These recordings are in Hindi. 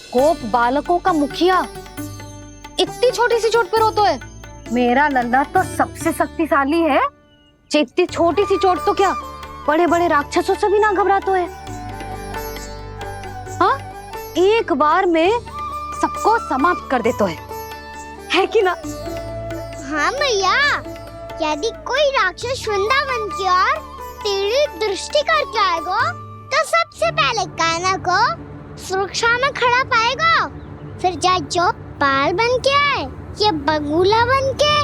गोप बालकों का मुखिया इतनी छोटी सी चोट पे रोतो है। मेरा लल्ला तो सबसे शक्तिशाली है, इतनी छोटी सी चोट तो क्या बड़े बड़े राक्षसों से भी ना घबराते है। हाँ, एक बार में सबको समाप्त कर देते है कि ना? हाँ मैया, यदि कोई राक्षस वृंदावन की ओर तेरी दृष्टि करके आएगा तो सबसे पहले कान्हा को सुरक्षा में खड़ा पाएगा, फिर चाहे जो बाल बन के आए या बगुला बन के।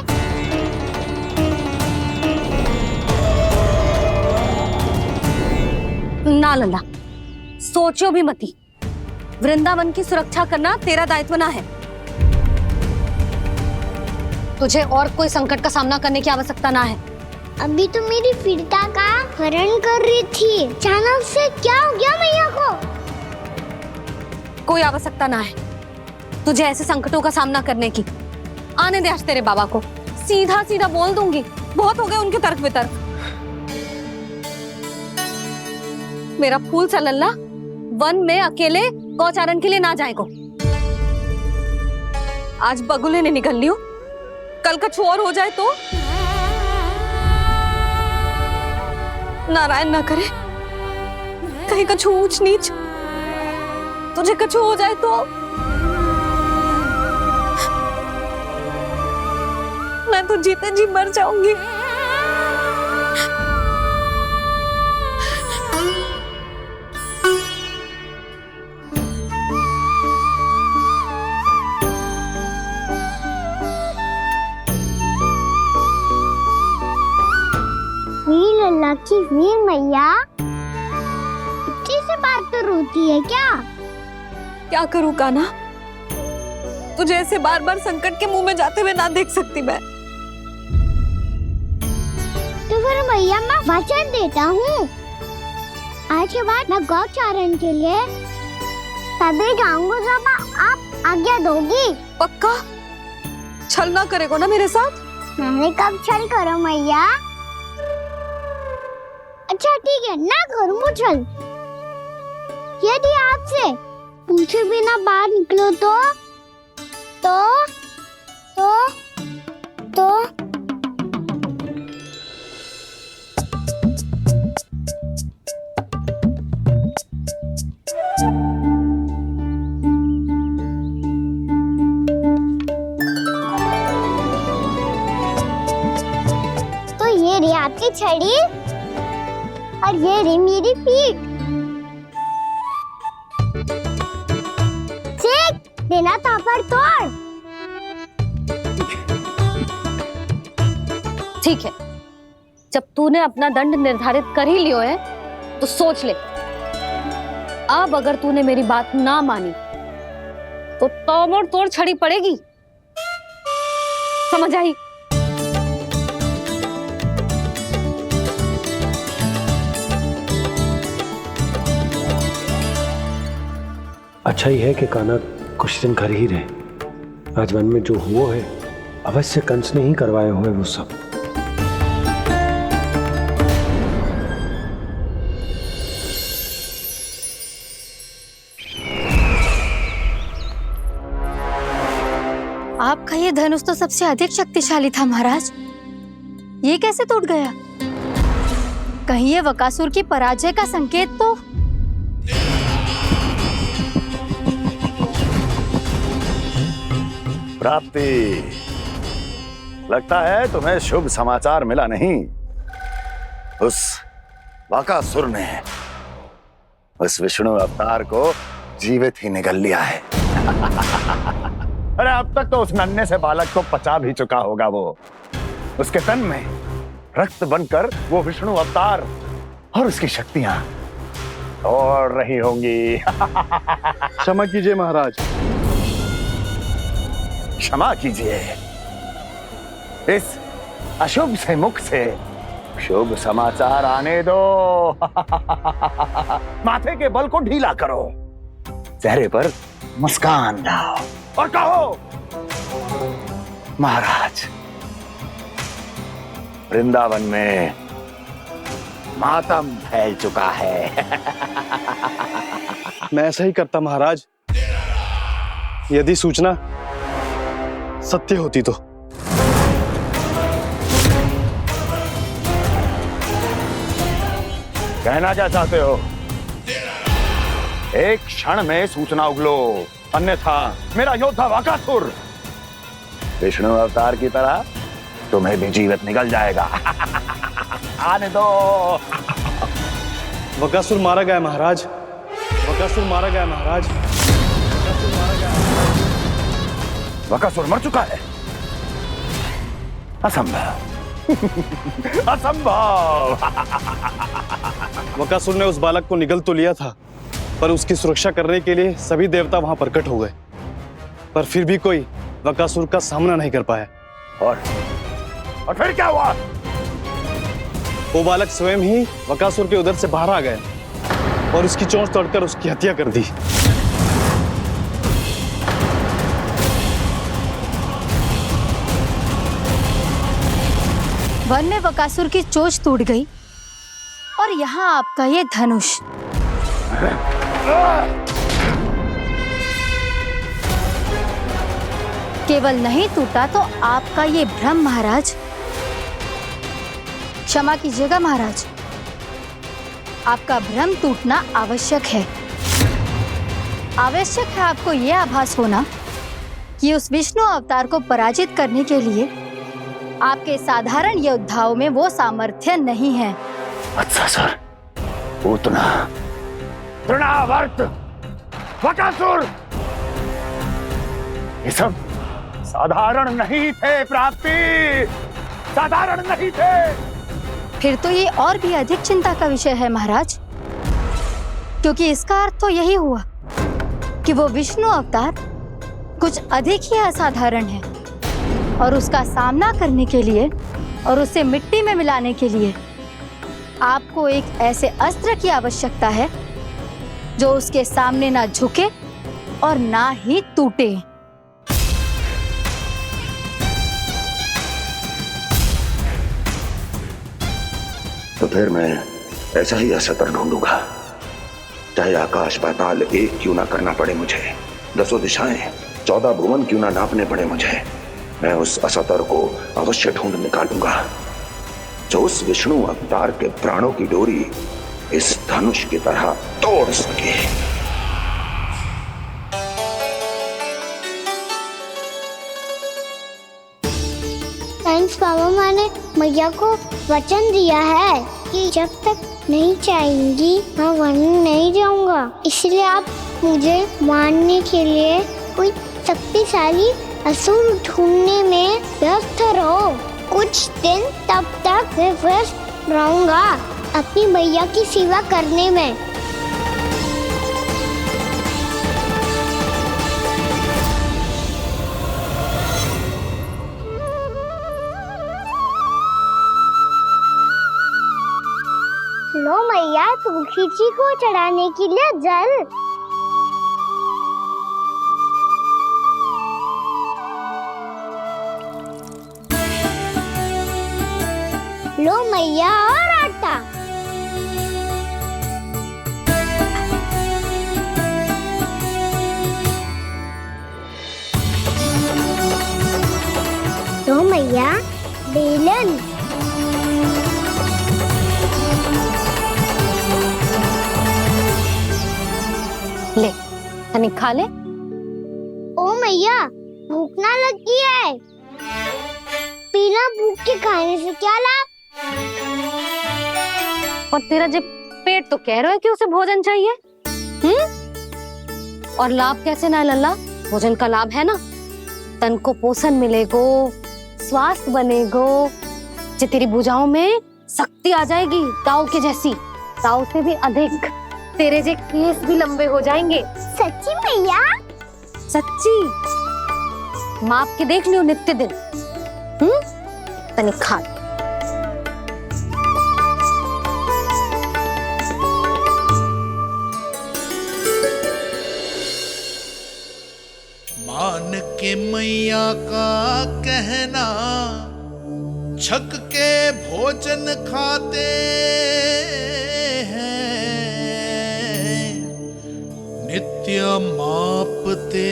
ना लल्ला, सोचो भी मती। वृंदावन की सुरक्षा करना तेरा दायित्व ना है। तुझे और कोई संकट का सामना करने की आवश्यकता ना है। अभी तो मेरी पीड़िता का हरण कर रही थी, अचानक से क्या हो गया मैया को? कोई आवश्यकता ना है तुझे ऐसे संकटों का सामना करने की। आने दे आज तेरे बाबा को, सीधा सीधा बोल दूंगी। बहुत हो गए उनके तर्क वितर्क। मेरा फूल सा लल्ला वन में अकेले गौचारण के लिए ना जाएगो। आज बगुले ने निकल लियो, कल कछु और हो जाए तो? नारायण ना करे, कहीं कछु ऊंच नीच तुझे कछु हो जाए तो? मैं तो जीते जी मर जाऊंगी। वीर लल्ला की वीर मैया इतनी सी बात तो रोती है क्या? क्या करूं कान्हा, तुझे ऐसे बार बार संकट के मुंह में जाते हुए ना देख सकती मैं। तो फिर मैया मैं वचन देता हूँ, आज के बाद मैं गौचारण के लिए तभी जाऊंगा जब आप आज्ञा दोगी। पक्का? छल ना करेगो ना मेरे साथ? मैंने कब छल करो मैया? अच्छा ठीक है, ना करूँ छल। यदि आपसे पूछे बिना बाहर निकलो तो ये रे आपकी छड़ी और ये रे मेरी पीठ। ठीक, देना तापर तोड़। ठीक है, जब तूने अपना दंड निर्धारित कर ही लियो है तो सोच ले, अब अगर तूने मेरी बात ना मानी तो तोड़ तोड़ छड़ी पड़ेगी। समझ आई? अच्छा ही है कि कान्हा कुछ दिन घर ही रहे। आज वन में जो हुआ है अवश्य कंस ने ही करवाए हुए वो सब। आपका ये धनुष तो सबसे अधिक शक्तिशाली था महाराज, ये कैसे टूट गया? कहीं ये बकासुर की पराजय का संकेत तो? प्राप्ति, लगता है तुम्हें शुभ समाचार मिला नहीं। उस बकासुर ने उस विष्णु अवतार को जीवित ही निगल लिया है। अरे अब तक तो उस नन्हे से बालक को पचा भी चुका होगा वो। उसके तन में रक्त बनकर वो विष्णु अवतार और उसकी शक्तियां दौड़ रही होंगी। क्षमा कीजिए महाराज। क्षमा कीजिए, इस अशुभ से मुख से शुभ समाचार आने दो। माथे के बल को ढीला करो, चेहरे पर मुस्कान लाओ और कहो, महाराज, वृंदावन में मातम फैल चुका है। मैं ऐसा ही करता महाराज। यदि सूचना सत्य होती तो। कहना क्या चाहते हो? एक क्षण में सूचना उगलो, अन्यथा मेरा योद्धा वकासुर विष्णु अवतार की तरह तुम्हें भी जीवित निकल जाएगा। आने दो। बकासुर मारा गया महाराज, बकासुर मारा गया महाराज, बकासुर मारा गया। बकासुर मर चुका है? असंभव। असंभव। बकासुर ने उस बालक को निगल तो लिया था, पर उसकी सुरक्षा करने के लिए सभी देवता वहां प्रकट हो गए, पर फिर भी कोई बकासुर का सामना नहीं कर पाया। और फिर क्या हुआ? वो बालक स्वयं ही बकासुर के उदर से बाहर आ गया और उसकी चोंच तोड़कर उसकी हत्या कर दी। वन में बकासुर की चोंच टूट गई और यहाँ आपका ये धनुष। केवल नहीं टूटा तो आपका ये भ्रम महाराज। क्षमा कीजिएगा महाराज, आपका भ्रम टूटना आवश्यक है। आवश्यक है आपको यह आभास होना कि उस विष्णु अवतार को पराजित करने के लिए आपके साधारण योद्धाओं में वो सामर्थ्य नहीं है। अच्छा सर, उतना तृणावर्त, बकासुर, ये सब साधारण नहीं थे प्राप्ति, साधारण नहीं थे। फिर तो ये और भी अधिक चिंता का विषय है महाराज, क्योंकि इसका अर्थ तो यही हुआ कि वो विष्णु अवतार कुछ अधिक ही असाधारण है और उसका सामना करने के लिए और उसे मिट्टी में मिलाने के लिए आपको एक ऐसे अस्त्र की आवश्यकता है जो उसके सामने ना झुके और ना ही टूटे। तो फिर मैं ऐसा ही अस्त्र ढूंढूंगा, चाहे आकाश पाताल एक क्यों ना करना पड़े मुझे, 10 दिशाएं 14 भुवन क्यों ना नापने पड़े मुझे। मैं उस अस्त्र को अवश्य ढूंढ निकालूंगा जो उस विष्णु अवतार के प्राणों की डोरी इस धनुष की तरह तोड़ सके। थैंक्स पापा, मैंने मैया को वचन दिया है कि जब तक नहीं चाहेंगी मैं वन नहीं जाऊंगा। इसलिए आप मुझे मारने के लिए कोई शक्तिशाली असुर ढूंढने में व्यस्त रहो। कुछ दिन तब तक मैं व्यस्त रहूंगा अपनी मैया की सेवा करने में। लो मैया, तुलसी जी को चढ़ाने के लिए जल। लो मैया, और आटा। लो मैया, बेलन। ले तनिक खा ले। ओ मैया, भूख ना लगी है। बिना भूख के खाने से क्या लाभ? और तेरा जब पेट तो कह रहा है कि उसे भोजन चाहिए। और लाभ कैसे ना लल्ला? भोजन का लाभ है ना, तन को पोषण मिलेगो, स्वास्थ्य बनेगो, जे तेरी भुजाओं में शक्ति आ जाएगी ताऊ के जैसी, ताऊ से भी अधिक। तेरे जे केस भी लंबे हो जाएंगे। सच्ची मैया? सच्ची, माप के देख लियो नित्य दिन। तनिक खा। मान के मैया का कहना, छक के भोजन खाते हैं, नित्य नित्य मापते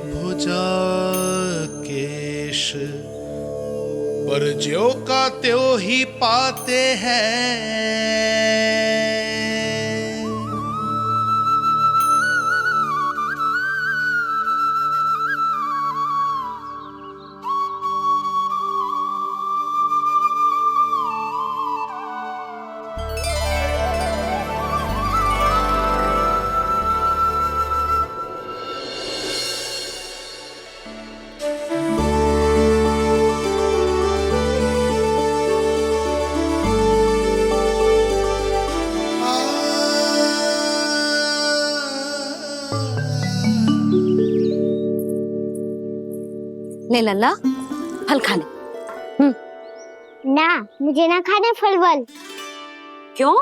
भुजा केश, पर ज्यो का त्यों ही पाते हैं। ले लल्ला, फल खा ले। ना, मुझे ना खाने फल वल। क्यों?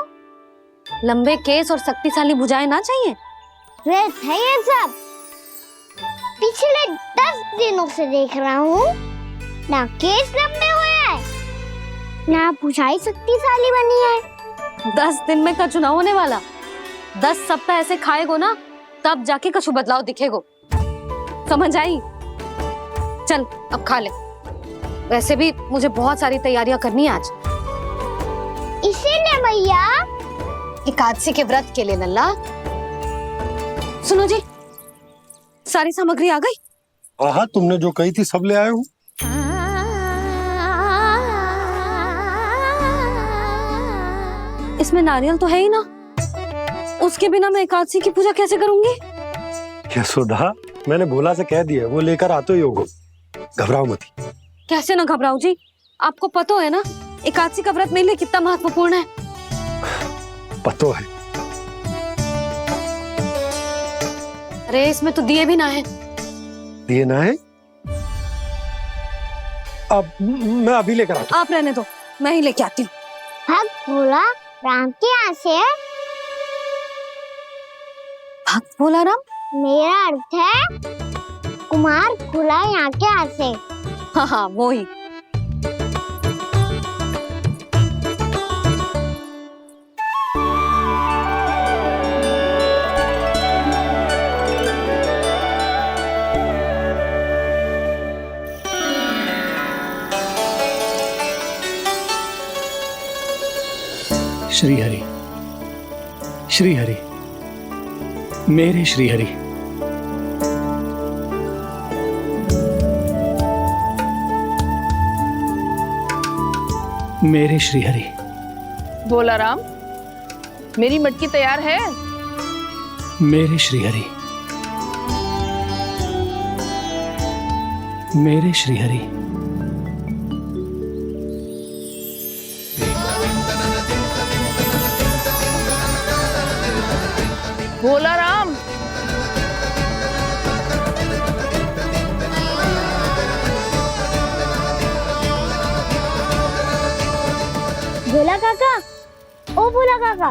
लंबे केस और शक्तिशाली भुजाएं ना चाहिए? व्यर्थ है ये सब। पिछले 10 दिनों से देख रहा हूँ, ना केस लंबे हुए हैं, ना भुजाएं शक्तिशाली बनी है। 10 दिन में का चुनाव होने वाला। 10 सप्ताह ऐसे खाएगो ना, तब जाके कछु बदलाव दिखेगो। समझ आई? चल अब खा ले। वैसे भी मुझे बहुत सारी तैयारियां करनी है आज। इसीलिए भैया एकादशी के व्रत के लिए लल्ला। सुनो जी, सारी सामग्री आ गई? हाँ, तुमने जो कही थी सब ले आए हूँ। इसमें नारियल तो है ही ना, उसके बिना मैं एकादशी की पूजा कैसे करूंगी? यशोदा, मैंने भोला से कह दिया, वो लेकर आते ही होगा। घबराओ मत। कैसे ना घबराओ जी, आपको पता है ना एकादशी का व्रत मेरे लिए कितना महत्वपूर्ण है। पतो है। अरे इसमें तो दिए भी ना है। दिए ना है? अब मैं अभी लेकर आता हूँ। आप रहने दो, मैं ही लेके आती हूँ। भक्त भोला राम के यहाँ से है। भक्त भोला राम? मेरा अर्थ है कुमार भोला यहाँ के यहाँ से। हाँ हाँ, वो ही। श्री हरि, श्री हरि, मेरे श्री हरि। मेरे श्री हरि। भोला राम, मेरी मटकी तैयार है। मेरे श्री हरि। मेरे श्री हरि। भोला राम, भोला काका, ओ भोला काका।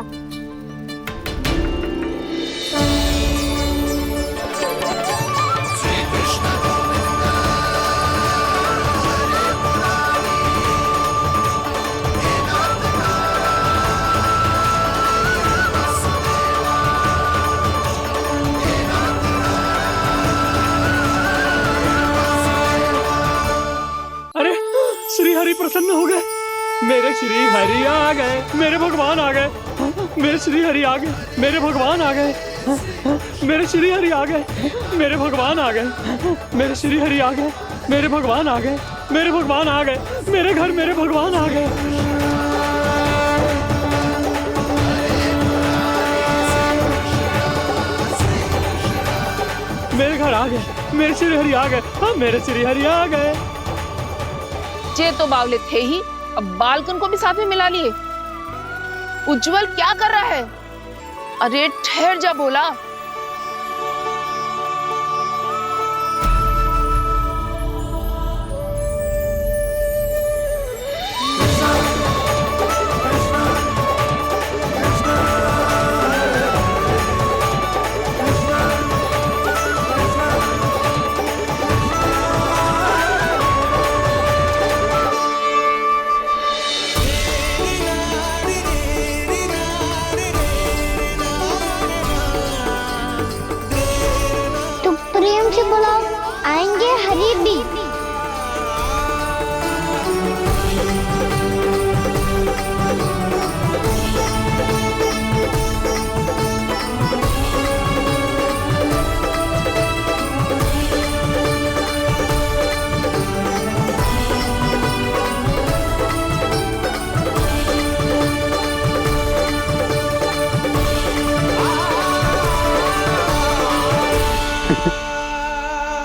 अरे श्री हरि प्रसन्न हो गए। मेरे श्री हरि आ गए, मेरे भगवान आ गए। मेरे श्री हरि आ गए, मेरे भगवान आ गए। मेरे श्री हरि आ गए, मेरे भगवान आ गए। मेरे श्री हरि आ गए, मेरे भगवान आ गए। मेरे भगवान आ गए, मेरे घर मेरे भगवान आ गए। मेरे घर आ गए, मेरे श्री हरि आ गए। हाँ, मेरे श्री हरि आ गए। जे तो बावले थे ही, अब बालकन को भी साथ में मिला लिए। उज्जवल क्या कर रहा है? अरे ठहर जा भोला। के बुलाओ, आएंगे हरी भी।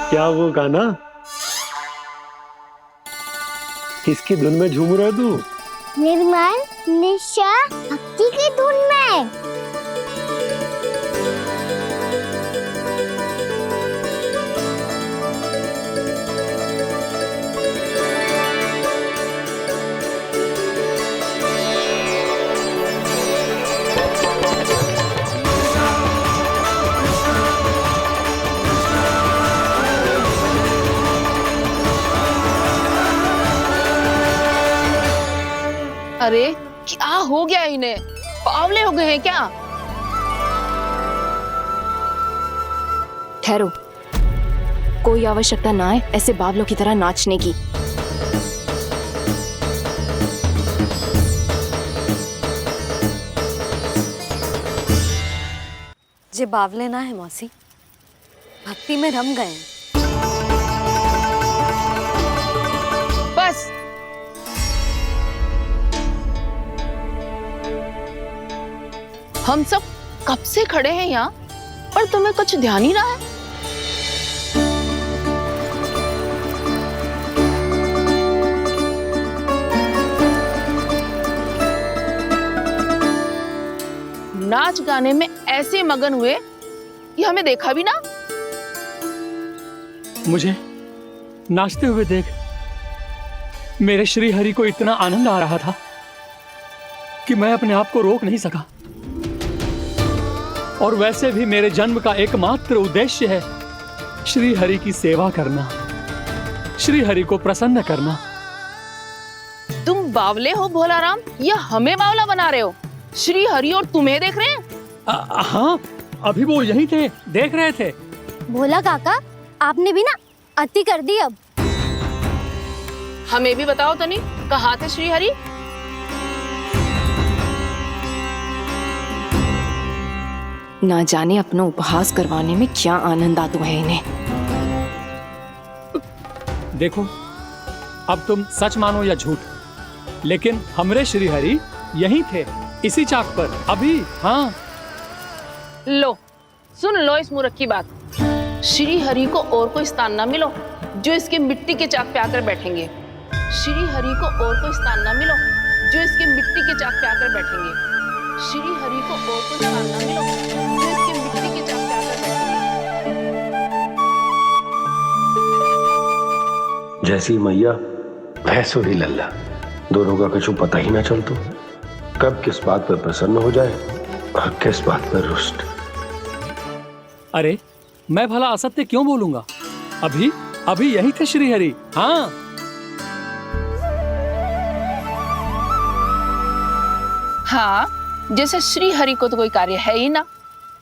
क्या वो गाना? किसकी धुन में झूम रहा तू? निर्मल निशा भक्ति की धुन में। अरे क्या हो गया इन्हें? बावले हो गए हैं क्या? ठहरो, कोई आवश्यकता ना है ऐसे बावलों की तरह नाचने की। जे बावले ना है मौसी, भक्ति में रम गए। बस हम सब कब से खड़े हैं यहाँ, पर तुम्हें कुछ ध्यान ही रहा है। नाच गाने में ऐसे मगन हुए कि हमें देखा भी ना। मुझे नाचते हुए देख मेरे श्री हरि को इतना आनंद आ रहा था कि मैं अपने आप को रोक नहीं सका। और वैसे भी मेरे जन्म का एकमात्र उद्देश्य है श्री हरि की सेवा करना, श्री हरि को प्रसन्न करना। तुम बावले हो भोलाराम, या हमें बावला बना रहे हो? श्री हरि और तुम्हें देख रहे हैं। हाँ, अभी वो यहीं थे, देख रहे थे। भोला काका, आपने भी ना अति कर दी। अब हमें भी बताओ तनी, कहाँ थे श्री हरि? ना जाने अपना उपहास करवाने में क्या आनंद आता है इन्हें। देखो, अब तुम सच मानो या झूठ, लेकिन हमरे श्री हरि यहीं थे, इसी चाक पर अभी। हाँ, लो सुन लो इस मूर्ख की बात। श्री हरि को और कोई स्थान ना मिलो जो इसके मिट्टी के चाक पे आकर बैठेंगे। श्री हरि को और कोई स्थान ना मिलो जो इसके मिट्टी के चाक पे आकर बैठेंगे। श्री हरि को और कोई स्थान ना मिलो जो इसके मिट्टी के चाक पे आकर बैठेंगे। जैसी मैया भैंसो ही लल्ला, दोनों का कुछ पता ही ना चलतो, कब किस बात पर प्रसन्न हो जाए और किस बात पर रुष्ट। अरे मैं भला असत्य क्यों बोलूंगा? अभी अभी यही थे श्री हरि। हाँ, हाँ, जैसे श्री हरि को तो कोई कार्य है ही ना,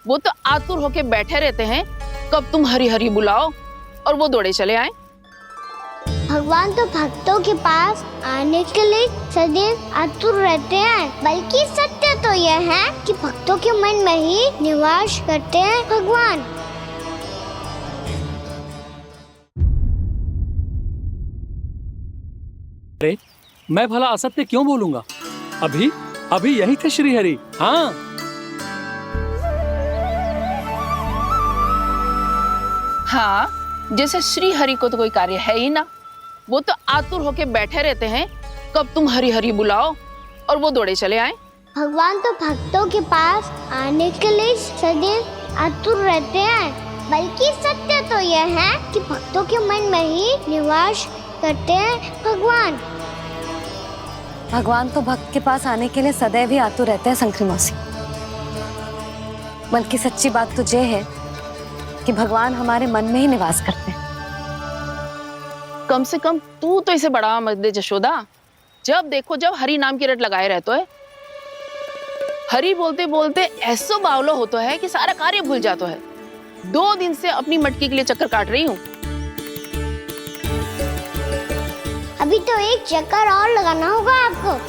वो तो आतुर होके बैठे रहते हैं कब तुम हरि हरि बुलाओ और वो दौड़े चले आए। भगवान तो भक्तों के पास आने के लिए सदैव आतुर रहते हैं, बल्कि सत्य तो यह है कि भक्तों के मन में ही निवास करते हैं भगवान। अरे मैं भला असत्य क्यों बोलूंगा? अभी अभी यही थे श्री हरि। हाँ, हाँ, जैसे श्री हरि को तो कोई कार्य है ही ना, वो तो आतुर होके बैठे रहते हैं कब तुम हरि हरि बुलाओ और वो दौड़े चले आए। भगवान तो भक्तों के पास आने के लिए सदैव आतुर रहते हैं, बल्कि सत्य तो यह है कि भक्तों के मन में ही निवास करते हैं भगवान। भगवान तो भक्त के पास आने के लिए सदैव ही आतुर रहते हैं शंकरी मौसी। बल्कि सच्ची बात तो ये है कि भगवान हमारे मन में ही निवास करते हैं। कम से कम तू तो इसे बढ़ावा मत दे जशोदा। जब देखो जब हरि नाम की रट लगाए रहते है। हरि बोलते बोलते ऐसो बावलो होता है कि सारा कार्य भूल जाता है। 2 दिन से अपनी मटकी के लिए चक्कर काट रही हूँ। अभी तो एक चक्कर और लगाना होगा आपको।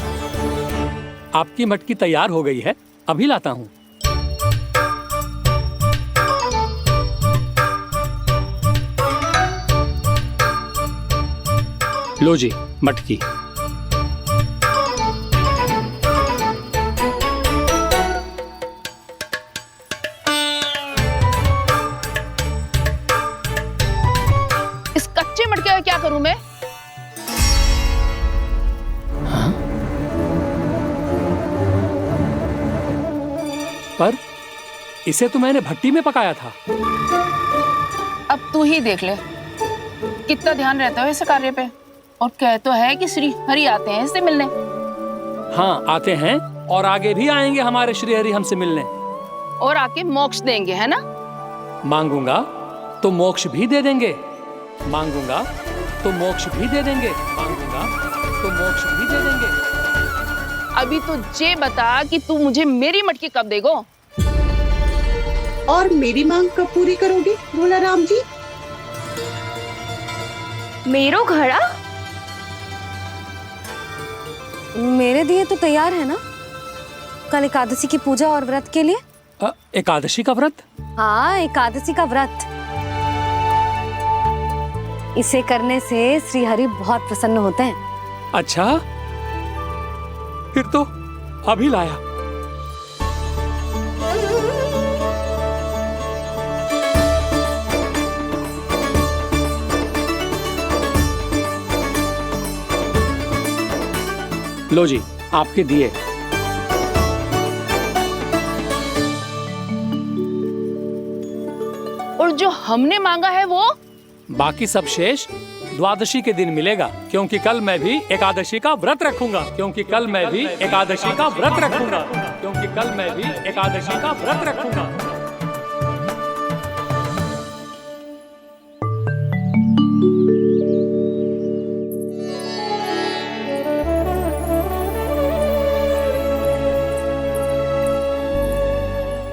आपकी मटकी तैयार हो गई है, अभी लाता हूँ। लो जी मटकी। इस कच्चे मटके का क्या करूं मैं? पर इसे तो मैंने भट्टी में पकाया था। अब तू ही देख ले कितना ध्यान रहता है इस कार्य पे। और कह तो है कि श्री हरि आते हैं इससे मिलने। हाँ आते हैं और आगे भी आएंगे हमारे श्री हरि हमसे मिलने। और आके मोक्ष देंगे, है ना? मांगूंगा तो मोक्ष भी दे देंगे, मांगूंगा तो मोक्ष भी दे देंगे, मांगूंगा तो मोक्ष भी दे देंगे। अभी तो ये बता कि तू मुझे मेरी मटकी कब देगो? और मेरी मांग कब पूरी करोगी भोला राम जी? मेरो घड़ा मेरे दिए तो तैयार है ना, कल एकादशी की पूजा और व्रत के लिए। एकादशी का व्रत? हाँ, एकादशी का व्रत। इसे करने से श्री हरि बहुत प्रसन्न होते हैं। अच्छा, फिर तो अभी लाया। लो जी आपके दिए। और जो हमने मांगा है वो? बाकी सब शेष द्वादशी के दिन मिलेगा, क्योंकि कल मैं भी एकादशी का व्रत रखूंगा, क्योंकि कल मैं भी एकादशी का व्रत रखूंगा, क्योंकि कल मैं भी एकादशी का व्रत रखूंगा।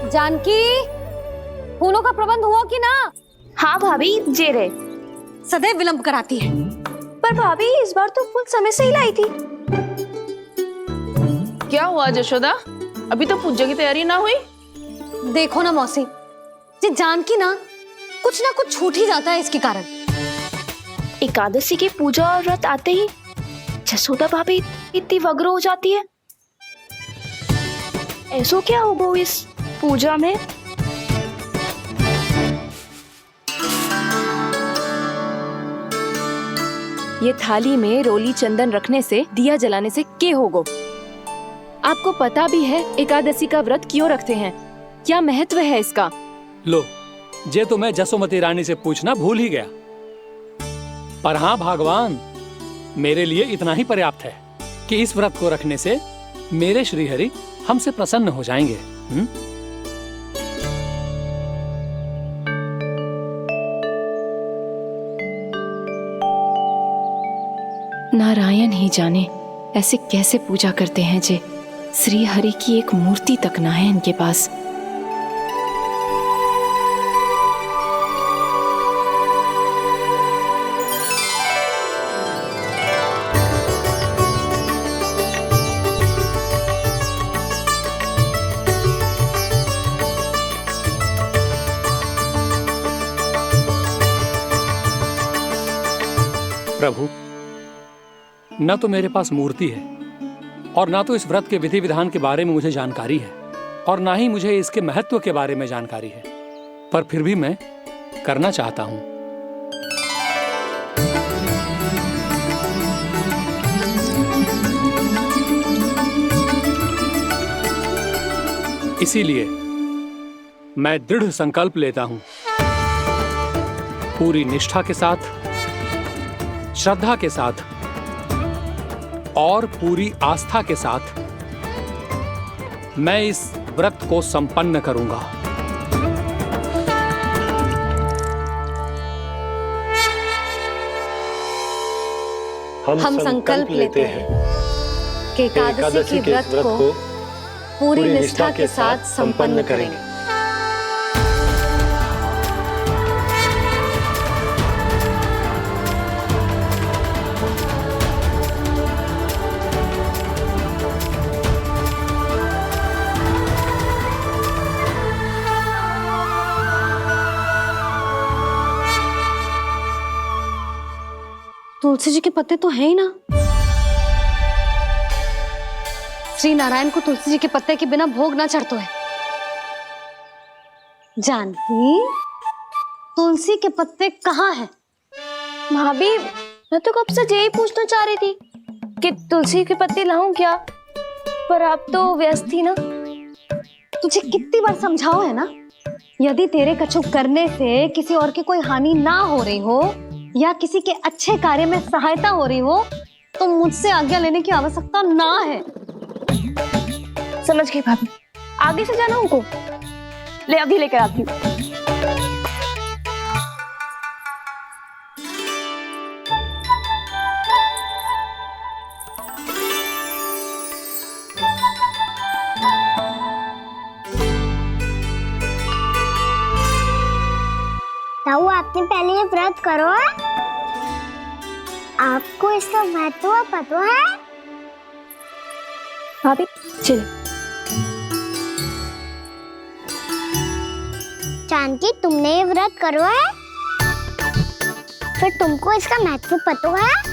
जानकी, फूलों का प्रबंध हुआ कि ना? हाँ भाभी, जे रहे। सदैव विलंब कराती है। पर भाभी इस बार तो फूल समय से ही लाई थी। क्या हुआ जशोदा, अभी तो पूजा की तैयारी ना हुई? देखो ना मौसी, ये जानकी ना कुछ छूट ही जाता है इसके कारण। एकादशी की पूजा और व्रत आते ही जसोदा भाभी इतनी वग्र हो जाती है। ऐसो क्या होगा इस पूजा में? ये थाली में रोली चंदन रखने से, दिया जलाने से के होगो? आपको पता भी है एकादशी का व्रत क्यों रखते हैं, क्या महत्व है इसका? लो, जे तो मैं जसोमती रानी से पूछना भूल ही गया। पर हाँ भगवान, मेरे लिए इतना ही पर्याप्त है कि इस व्रत को रखने से मेरे श्री हरि हमसे प्रसन्न हो जाएंगे। नारायण ही जाने ऐसे कैसे पूजा करते हैं जे श्री हरि की एक मूर्ति तक ना है इनके पास। प्रभु, न तो मेरे पास मूर्ति है और ना तो इस व्रत के विधि विधान के बारे में मुझे जानकारी है, और ना ही मुझे इसके महत्व के बारे में जानकारी है, पर फिर भी मैं करना चाहता हूं। इसीलिए मैं दृढ़ संकल्प लेता हूं, पूरी निष्ठा के साथ, श्रद्धा के साथ और पूरी आस्था के साथ मैं इस व्रत को संपन्न करूंगा। हम संकल्प लेते हैं कि एकादशी के व्रत को पूरी निष्ठा के साथ संपन्न करेंगे। तुलसी जी के पत्ते तो है ही ना। श्री नारायण को तुलसी जी के पत्ते के बिना भोग ना चढ़तो है। जानकी, तुलसी के पत्ते कहाँ हैं? भाभी, मैं तो कब से यही पूछना चाह रही थी कि तुलसी के पत्ते लाऊं क्या, पर आप तो व्यस्त थी ना। तुझे कितनी बार समझाओ है ना, यदि तेरे कछु करने से किसी और की कोई हानि ना हो रही हो या किसी के अच्छे कार्य में सहायता हो रही हो तो मुझसे आज्ञा लेने की आवश्यकता ना है। समझ गई भाभी, आगे से जाना उनको। ले अभी लेकर आती हूँ। ताऊ, आपने पहले ये व्रत करो है? आपको इसका महत्व पता है? भाभी चल। जानकी, तुमने ये व्रत करो है? फिर तुमको इसका महत्व पता है?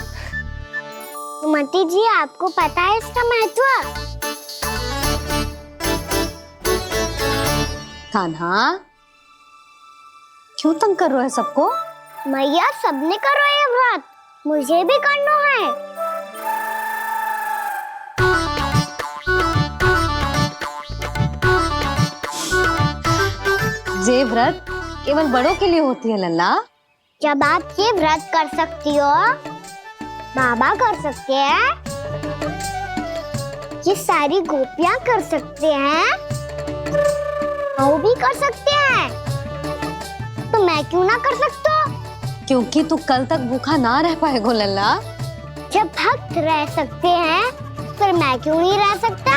सुमति जी, आपको पता है इसका महत्व? कान्हा, क्यों तंग कर रहे हो सबको? मैया, सबने करो ये व्रत, मुझे भी करना है। ये व्रत केवल बड़ों के लिए होती है लल्ला। जब आप ये व्रत कर सकती हो, बाबा कर सकते हैं, ये सारी गोपियां कर सकते हैं, वो भी कर सकते हैं, तो मैं क्यों ना कर सकता? क्योंकि तू कल तक भूखा ना रह पाएगो लल्ला। जब भक्त रह सकते हैं, फिर मैं क्यों नहीं रह सकता?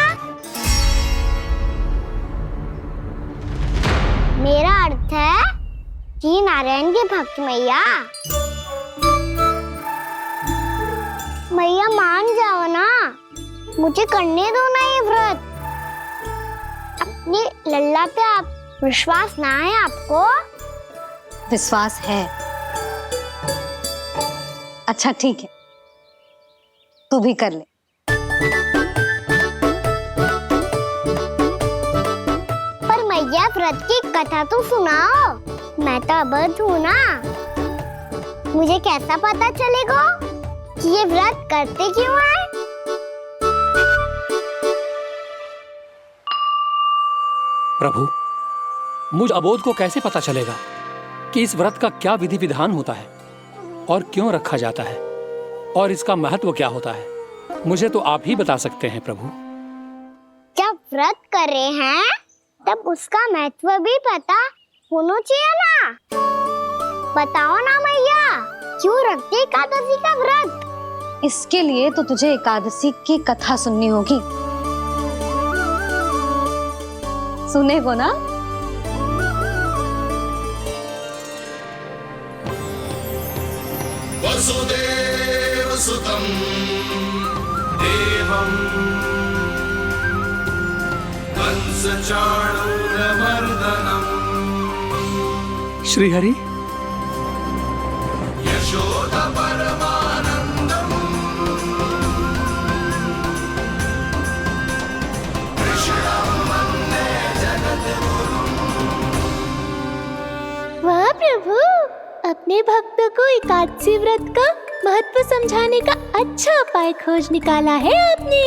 मेरा अर्थ है कि नारायण के भक्त मैया। मैया, मान जाओ ना, मुझे करने दो ना ये व्रत। अपनी लल्ला पे आप विश्वास ना है आपको? विश्वास है। अच्छा ठीक है, तू भी कर ले। पर मैया, व्रत की कथा तो सुनाओ। मैं तो अबध हूँ ना, मुझे कैसा पता चलेगा कि ये व्रत करते क्यों हैं? प्रभु, मुझ अबोध को कैसे पता चलेगा कि इस व्रत का क्या विधि विधान होता है और क्यों रखा जाता है और इसका महत्व क्या होता है? मुझे तो आप ही बता सकते हैं प्रभु। जब व्रत कर रहे हैं तब उसका महत्व भी पता होना चाहिए ना। बताओ ना मैया, क्यों रखते एकादशी का व्रत? इसके लिए तो तुझे एकादशी की कथा सुननी होगी। सुनेगो ना? वसुदेव सुतं देवं कंसचाणूरमर्दनम् श्रीहरि, यशोदा परमानंदम् कृष्णं वन्दे जगद्गुरुम्। वाह प्रभु, अपने भक्तों को एकादशी व्रत का महत्व समझाने का अच्छा उपाय खोज निकाला है आपने।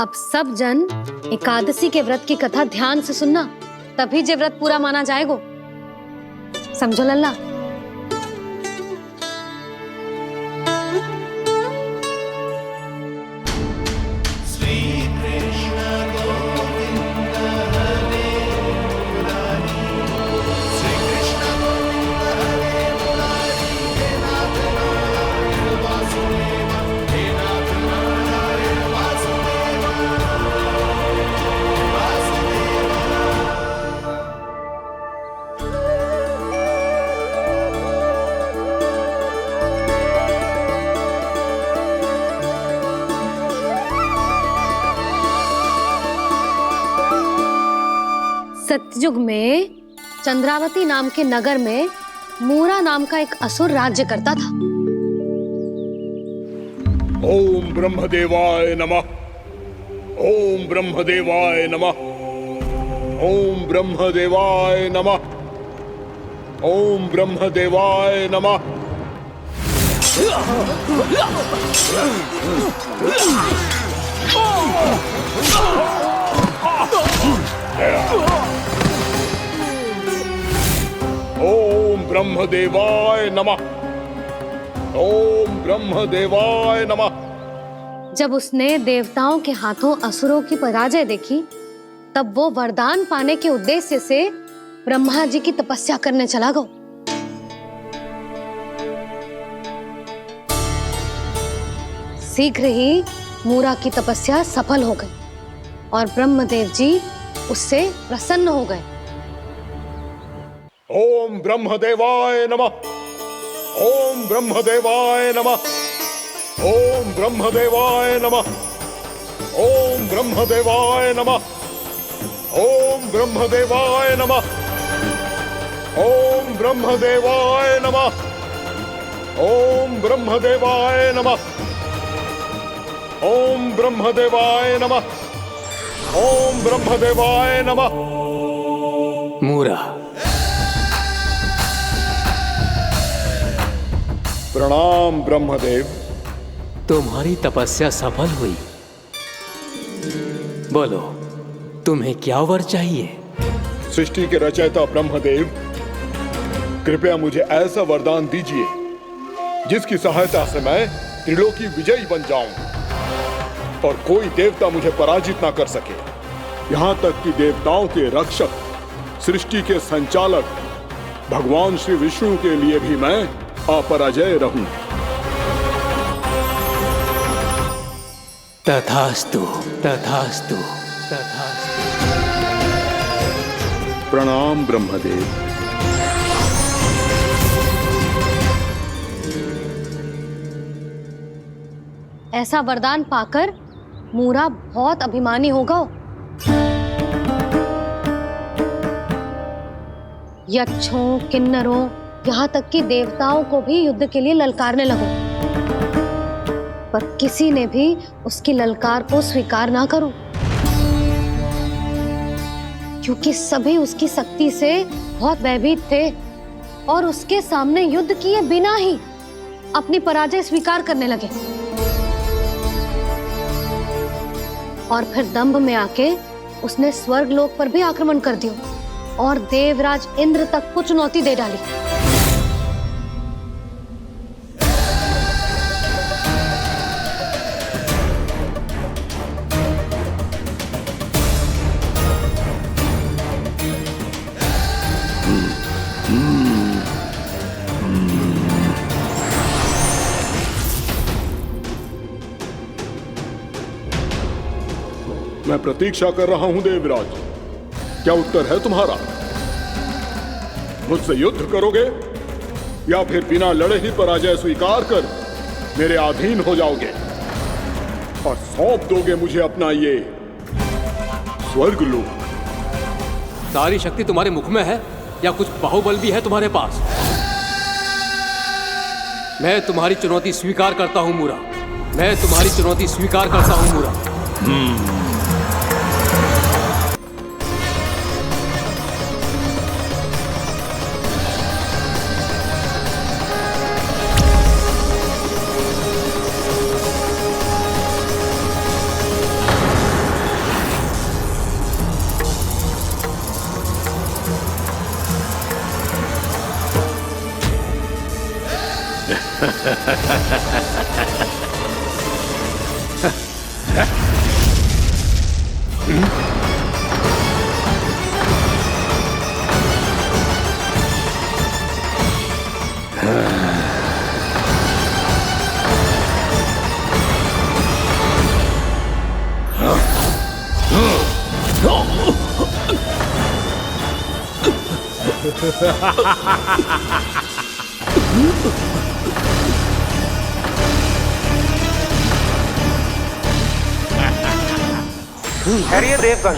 अब सब जन एकादशी के व्रत की कथा ध्यान से सुनना, तभी जे व्रत पूरा माना जाएगो। समझो लल्ला? सतयुग में चंद्रावती नाम के नगर में मूरा नाम का एक असुर राज्य करता था। ओम ब्रह्मदेवाय नमः। ओम ब्रह्मदेवाय नमः। ओम ब्रह्मदेवाय नमः। ओम ब्रह्मदेवाय नमः। ओम ब्रह्मदेवाय नमः। ओम ब्रह्मदेवाय नमः। जब उसने देवताओं के हाथों असुरों की पराजय देखी, तब वो वरदान पाने के उद्देश्य से ब्रह्मा जी की तपस्या करने चला गया। शीघ्र ही मूरा की तपस्या सफल हो गई और ब्रह्मदेव जी उससे प्रसन्न हो गए। ओम ब्रह्मदेवाय नमः। ओम ब्रह्मदेवाय नमः। ओम ब्रह्मदेवाय नमः। ओम ब्रह्मदेवाय नमः। ओम ब्रह्मदेवाय नमः। ओम ब्रह्मदेवाय नमः। ओम ब्रह्मदेवाय नमः। ओम ब्रह्मदेवाय नमः। ओम ब्रह्मदेवाय नमः। मूरा, प्रणाम ब्रह्मदेव। तुम्हारी तपस्या सफल हुई। बोलो, तुम्हें क्या वर चाहिए? सृष्टि के रचयिता ब्रह्मदेव, कृपया मुझे ऐसा वरदान दीजिए जिसकी सहायता से मैं त्रिलोकी विजयी बन जाऊं और कोई देवता मुझे पराजित ना कर सके। यहाँ तक कि देवताओं के रक्षक, सृष्टि के संचालक भगवान श्री विष्णु के लिए भी मैं अपराजय रहूं। तथास्तु, तथास्तु, तथास्तु। प्रणाम ब्रह्मदेव। ऐसा वरदान पाकर मूरा बहुत अभिमानी होगा। यक्षों, किन्नरों, यहाँ तक कि देवताओं को भी युद्ध के लिए ललकारने लगा, पर किसी ने भी उसकी ललकार को स्वीकार ना करो, क्योंकि सभी उसकी शक्ति से बहुत भयभीत थे और उसके सामने युद्ध किए बिना ही अपनी पराजय स्वीकार करने लगे। और फिर दंभ में आके उसने स्वर्ग लोक पर भी आक्रमण कर दिया और देवराज इंद्र तक को चुनौती दे डाली। मैं प्रतीक्षा कर रहा हूं देवराज, क्या उत्तर है तुम्हारा? मुझसे युद्ध करोगे या फिर बिना लड़े ही पराजय स्वीकार कर मेरे अधीन हो जाओगे और सौंप दोगे मुझे अपना ये स्वर्ग लोक? सारी शक्ति तुम्हारे मुख में है या कुछ बाहुबल भी है तुम्हारे पास? मैं तुम्हारी चुनौती स्वीकार करता हूं मूरा, मैं तुम्हारी चुनौती स्वीकार करता हूं मूरा। ठहरिए देवगण।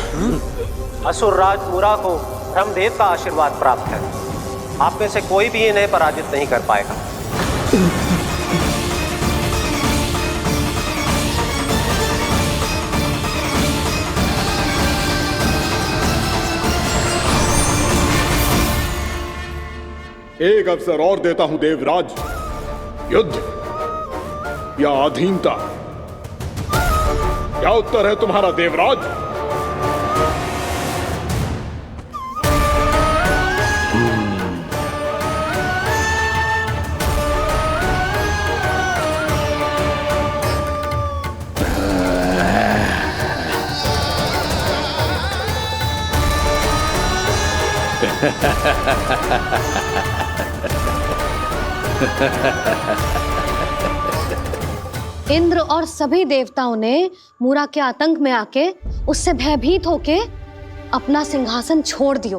असुर राज मुरा को ब्रह्मदेव का आशीर्वाद प्राप्त है। आप में से कोई भी इन्हें पराजित नहीं कर पाएगा। एक अवसर और देता हूं देवराज। युद्ध या अधीनता, क्या उत्तर है तुम्हारा देवराज? इंद्र और सभी देवताओं ने मूरा के आतंक में आके उससे भयभीत होके अपना सिंहासन छोड़ दियो।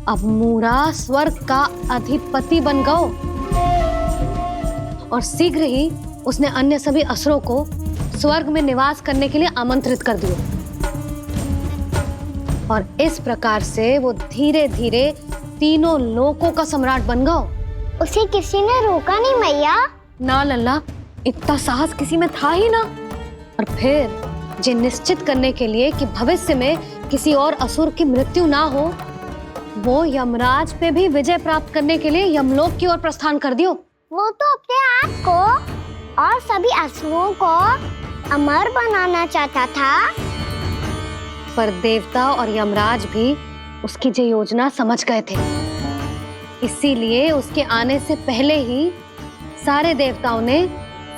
अब मूरा स्वर्ग का अधिपति बन गयो और शीघ्र ही उसने अन्य सभी असुरों को स्वर्ग में निवास करने के लिए आमंत्रित कर दियो। और इस प्रकार से वो धीरे धीरे तीनों लोकों का सम्राट बन गयो। उसे किसी ने रोका नहीं मैया? ना लल्ला, इतना साहस किसी में था ही ना। और फिर ये निश्चित करने के लिए कि भविष्य में किसी और असुर की मृत्यु ना हो, वो यमराज पे भी विजय प्राप्त करने के लिए यमलोक की ओर प्रस्थान कर दियो। वो तो अपने आप को और सभी असुरों को अमर बनाना चाहता था। पर देवता और यमराज भी उसकी ये योजना समझ गए थे। इसीलिए उसके आने से पहले ही सारे देवताओं ने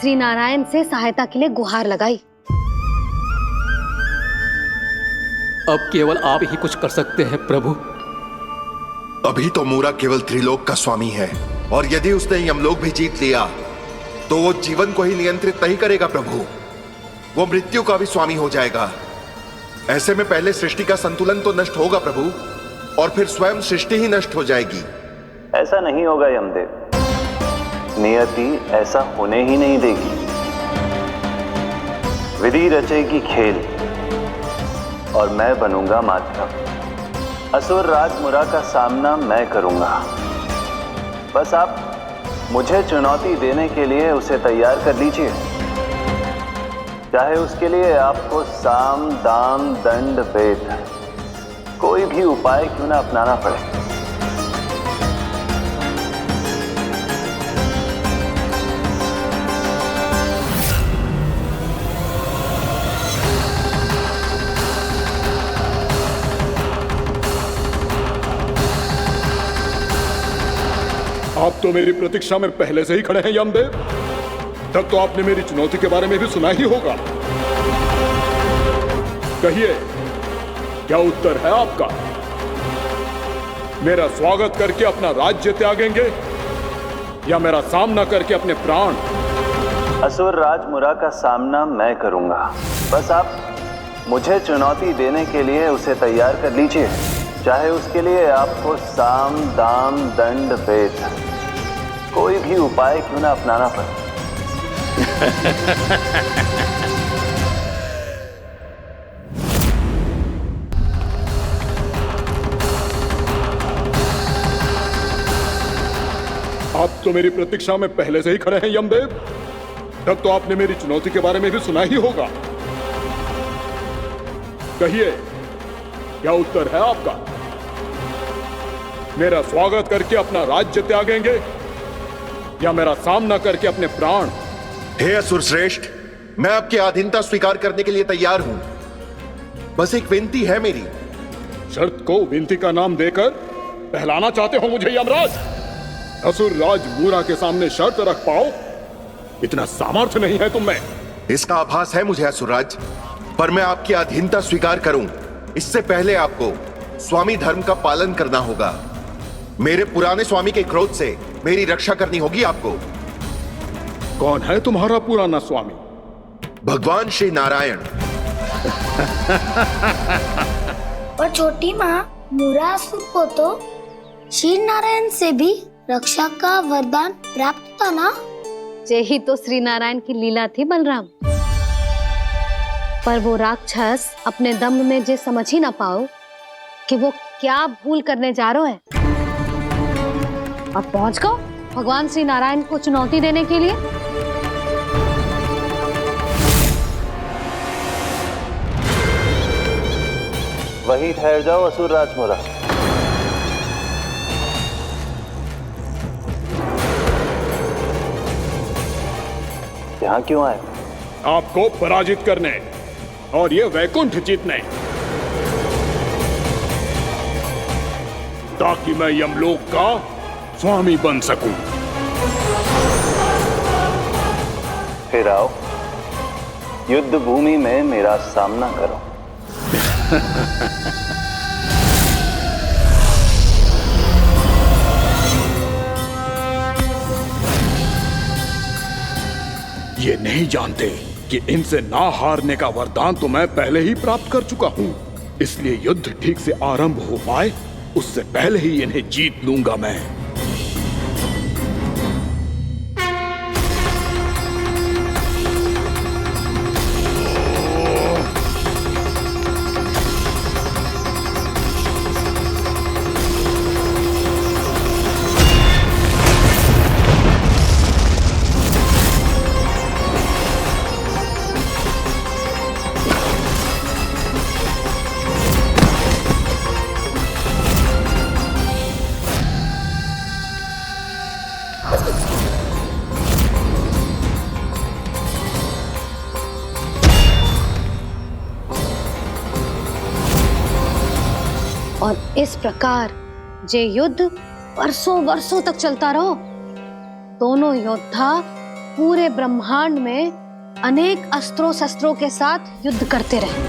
श्री नारायण से सहायता के लिए गुहार लगाई। अब केवल आप ही कुछ कर सकते हैं प्रभु। अभी तो मूरा केवल त्रिलोक का स्वामी है, और यदि उसने यमलोक भी जीत लिया तो वो जीवन को ही नियंत्रित नहीं करेगा प्रभु, वो मृत्यु का भी स्वामी हो जाएगा। ऐसे में पहले सृष्टि का संतुलन तो नष्ट होगा प्रभु, और फिर स्वयं सृष्टि ही नष्ट हो जाएगी। ऐसा नहीं होगा यमदेव, नियति ऐसा होने ही नहीं देगी। विधि रचेगी खेल और मैं बनूंगा माध्यम। असुर राज मुरा का सामना मैं करूंगा। बस आप मुझे चुनौती देने के लिए उसे तैयार कर लीजिए, चाहे उसके लिए आपको साम दाम दंड भेद कोई भी उपाय क्यों ना अपनाना पड़े। आप तो मेरी प्रतीक्षा में पहले से ही खड़े हैं यमदेव। तब तो आपने मेरी चुनौती के बारे में भी सुना ही होगा। कहिए, क्या उत्तर है आपका? मेरा स्वागत करके अपना राज्य त्यागेंगे या मेरा सामना करके अपने प्राण? असुर राज मुरा का सामना मैं करूंगा। बस आप मुझे चुनौती देने के लिए उसे तैयार कर लीजिए, चाहे उसके लिए आपको साम दाम दंड भेद कोई भी उपाय क्यों ना अपनाना पड़े। आप तो मेरी प्रतीक्षा में पहले से ही खड़े हैं यमदेव। तब तो आपने मेरी चुनौती के बारे में भी सुना ही होगा। कहिए, क्या उत्तर है आपका? मेरा स्वागत करके अपना राज्य त्यागेंगे या मेरा सामना करके अपने प्राण? हे असुर श्रेष्ठ, मैं आपकी अधीनता स्वीकार करने के लिए तैयार हूं। बस एक विनती है मेरी। शर्त को विनती का नाम देकर बहलाना चाहते हो मुझे यमराज? असुर राज मूरा के सामने शर्त रख पाओ, इतना सामर्थ्य नहीं है तुम में। इसका आभास है मुझे असुरराज, पर मैं आपकी अधीनता स्वीकार करूं इससे पहले आपको स्वामी धर्म का पालन करना होगा। मेरे पुराने स्वामी के क्रोध से मेरी रक्षा करनी होगी आपको। कौन है तुम्हारा पुराना स्वामी? भगवान श्री नारायण। और छोटी माँ, मूरासुर को तो श्री नारायण से भी रक्षा का वरदान प्राप्त था ना? यही तो श्री नारायण की लीला थी बलराम। पर वो राक्षस अपने दम में जे समझ ही ना पाओ कि वो क्या भूल करने जा रहे हैं। अब पहुंच गो भगवान श्री नारायण को चुनौती देने के लिए। वहीं ठहर जाओ असुर राज मूरा। यहाँ क्यों आए? आपको पराजित करने और ये वैकुंठ जीतने, ताकि मैं यमलोक का स्वामी बन सकूं। फिर आओ, युद्ध भूमि में मेरा सामना करो। ये नहीं जानते कि इनसे ना हारने का वरदान तो मैं पहले ही प्राप्त कर चुका हूं, इसलिए युद्ध ठीक से आरंभ हो पाए उससे पहले ही इन्हें जीत लूंगा मैं। और इस प्रकार जे युद्ध वर्षों वर्षों तक चलता रहो। दोनों योद्धा पूरे ब्रह्मांड में अनेक अस्त्रों शस्त्रों के साथ युद्ध करते रहे।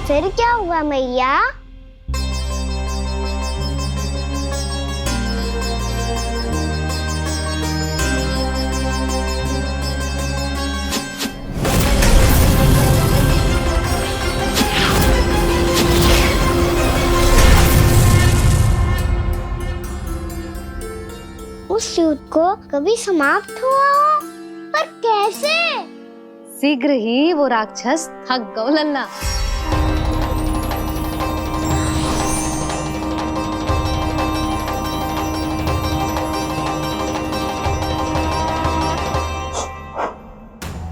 फिर क्या हुआ मैया? उस युद्ध को कभी समाप्त हुआ हो, पर कैसे? शीघ्र ही वो राक्षस थक गो लल्ला।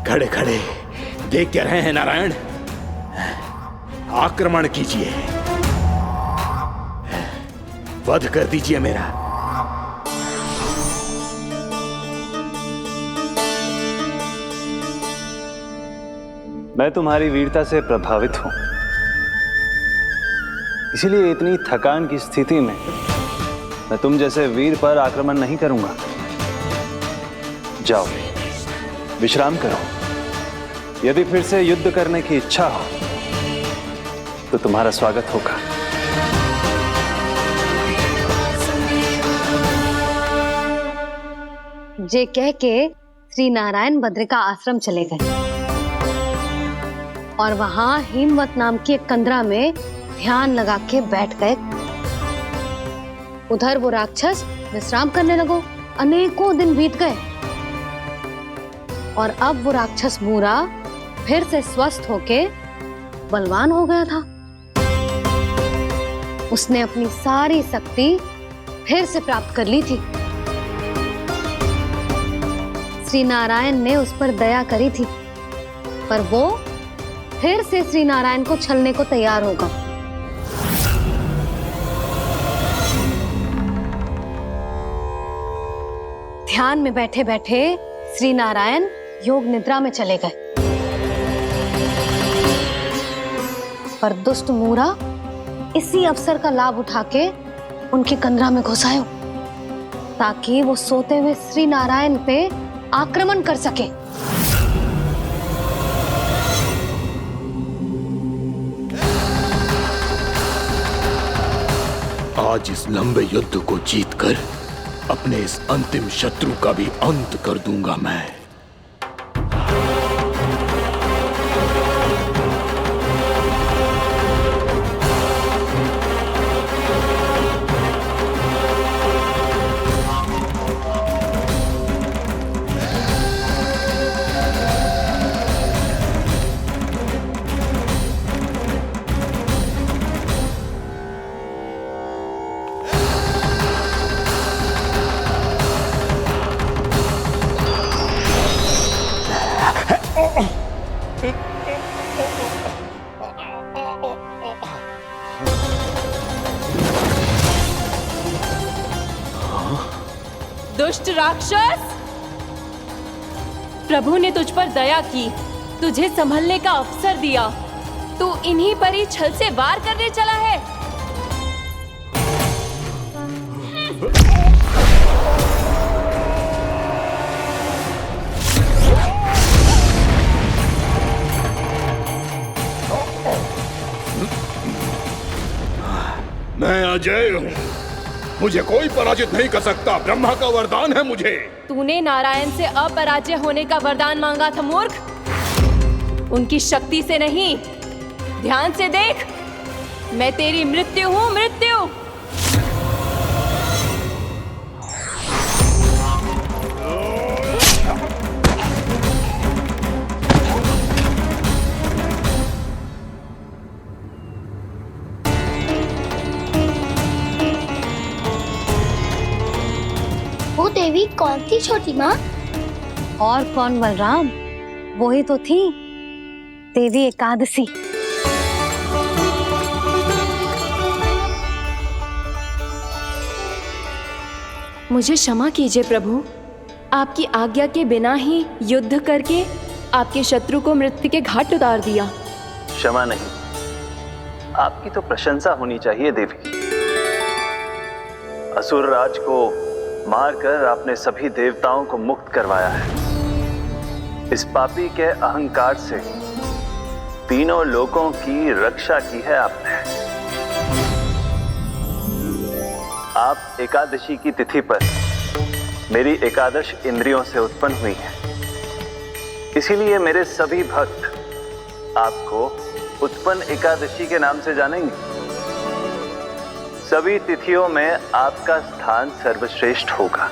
खड़े खड़े देख क्या रहे हैं नारायण? आक्रमण कीजिए, वध कर दीजिए मेरा। मैं तुम्हारी वीरता से प्रभावित हूं, इसीलिए इतनी थकान की स्थिति में मैं तुम जैसे वीर पर आक्रमण नहीं करूंगा। जाओ विश्राम करो। यदि फिर से युद्ध करने की इच्छा हो तो तुम्हारा स्वागत होगा। जे कह के श्री नारायण बद्रिका आश्रम चले गए और वहां हिमवत नाम की एक कंदरा में ध्यान लगा के बैठ गए। उधर वो राक्षस विश्राम करने लगो। अनेकों दिन बीत गए और अब वो राक्षस मूरा फिर से स्वस्थ होके बलवान हो गया था। उसने अपनी सारी शक्ति फिर से प्राप्त कर ली थी। श्री नारायण ने उस पर दया करी थी, पर वो फिर से श्री नारायण को छलने को तैयार होगा। ध्यान में बैठे बैठे श्री नारायण योग निद्रा में चले गए, पर दुष्ट मूरा इसी अवसर का लाभ उठा के उनकी कंदरा में घुस आयो, ताकि वो सोते हुए श्री नारायण पे आक्रमण कर सके। आज इस लंबे युद्ध को जीतकर अपने इस अंतिम शत्रु का भी अंत कर दूंगा मैं। दुष्ट राक्षस, प्रभु ने तुझ पर दया की, तुझे संभलने का अवसर दिया। तू इन्हीं पर ही छल से वार करने चला है। मैं अजय हूँ, मुझे कोई पराजित नहीं कर सकता। ब्रह्मा का वरदान है मुझे। तूने नारायण से अपराजय होने का वरदान मांगा था मूर्ख, उनकी शक्ति से नहीं। ध्यान से देख, मैं तेरी मृत्यु हूँ, मृत्यु। वो देवी कौन थी छोटी माँ? और कौन बलराम, वही तो थी देवी एकादशी। मुझे क्षमा कीजिए प्रभु, आपकी आज्ञा के बिना ही युद्ध करके आपके शत्रु को मृत्यु के घाट उतार दिया। क्षमा नहीं, आपकी तो प्रशंसा होनी चाहिए देवी। असुर राज को मारकर आपने सभी देवताओं को मुक्त करवाया है। इस पापी के अहंकार से तीनों लोकों की रक्षा की है आपने। आप एकादशी की तिथि पर मेरी एकादश इंद्रियों से उत्पन्न हुई हैं। इसीलिए मेरे सभी भक्त आपको उत्पन्न एकादशी के नाम से जानेंगे। सभी तिथियों में आपका स्थान सर्वश्रेष्ठ होगा।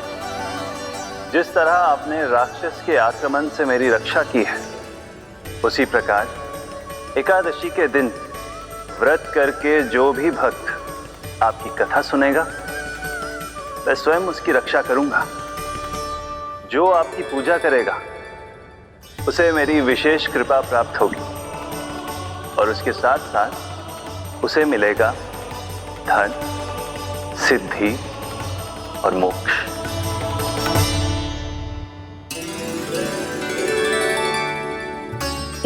जिस तरह आपने राक्षस के आक्रमण से मेरी रक्षा की है, उसी प्रकार एकादशी के दिन व्रत करके जो भी भक्त आपकी कथा सुनेगा, मैं स्वयं उसकी रक्षा करूंगा। जो आपकी पूजा करेगा उसे मेरी विशेष कृपा प्राप्त होगी, और उसके साथ साथ उसे मिलेगा धन, सिद्धि और मोक्ष।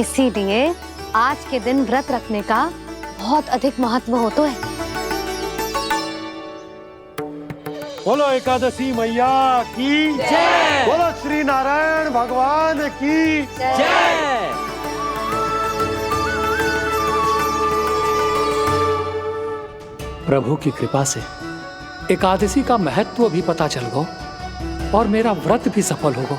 इसीलिए आज के दिन व्रत रखने का बहुत अधिक महत्व होता है। बोलो एकादशी मैया की जय। बोलो श्री नारायण भगवान की जय। प्रभु की कृपा से एकादशी का महत्व भी पता चल गो और मेरा व्रत भी सफल हो गो।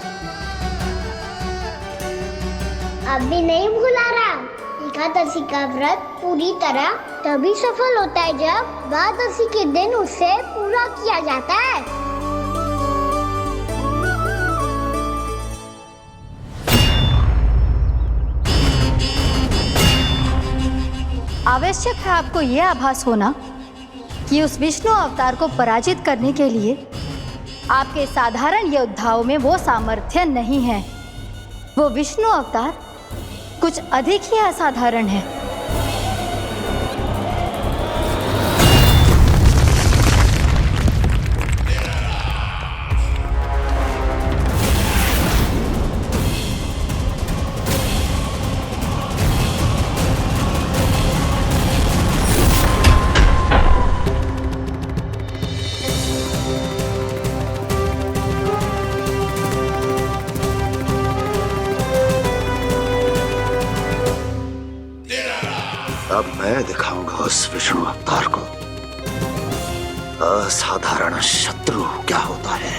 अभी नहीं भूला राम, एकादशी का व्रत पूरी तरह तभी सफल होता है जब द्वादशी के दिन उसे पूरा किया जाता है। आवश्यक है आपको यह आभास होना कि उस विष्णु अवतार को पराजित करने के लिए आपके साधारण योद्धाओं में वो सामर्थ्य नहीं है। वो विष्णु अवतार कुछ अधिक ही असाधारण है। मैं दिखाऊंगा उस विष्णु अवतार को असाधारण शत्रु क्या होता है।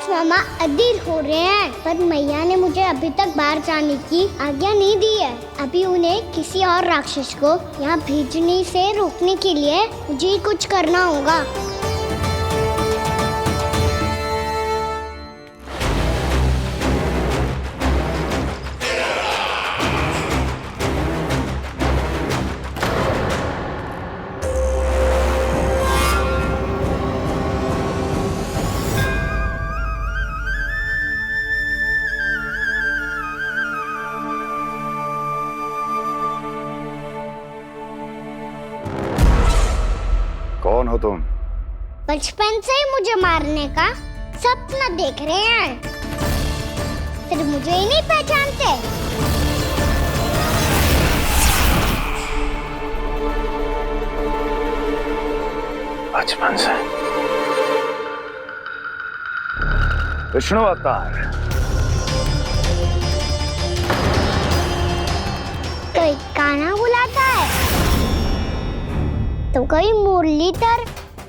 मामा अधीर हो रहे हैं, पर मैया ने मुझे अभी तक बाहर जाने की आज्ञा नहीं दी है। अभी उन्हें किसी और राक्षस को यहाँ भेजने से रोकने के लिए मुझे ही कुछ करना होगा। कौन हो तुम? बचपन से ही मुझे मारने का सपना देख रहे हैं, फिर मुझे ही नहीं पहचानते। बचपन से विष्णु अवतार। कोई कान्हा बुलाता है तो कोई मुरलीधर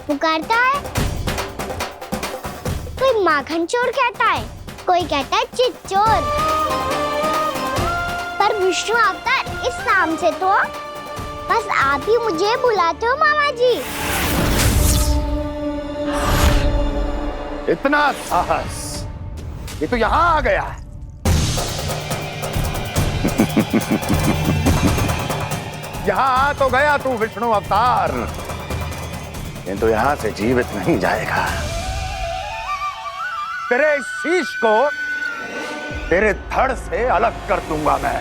पुकारता है, कोई माखन चोर कहता है, कोई कहता है चिच्चोर। पर विष्णु अवतार इस नाम से तो बस आप ही मुझे बुलाते हो मामा जी। इतना साहस, ये तो यहाँ आ गया है। यहाँ आ तो गया तू विष्णु अवतार, किंतु यहाँ से जीवित नहीं जाएगा। तेरे इस शीश को तेरे धड़ से अलग कर दूंगा मैं।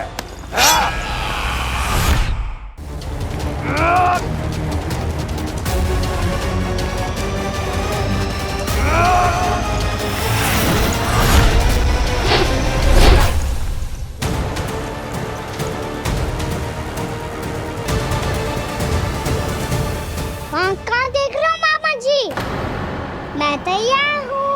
कहाँ देख रहे हो मामा जी? मैं तैयार हूँ।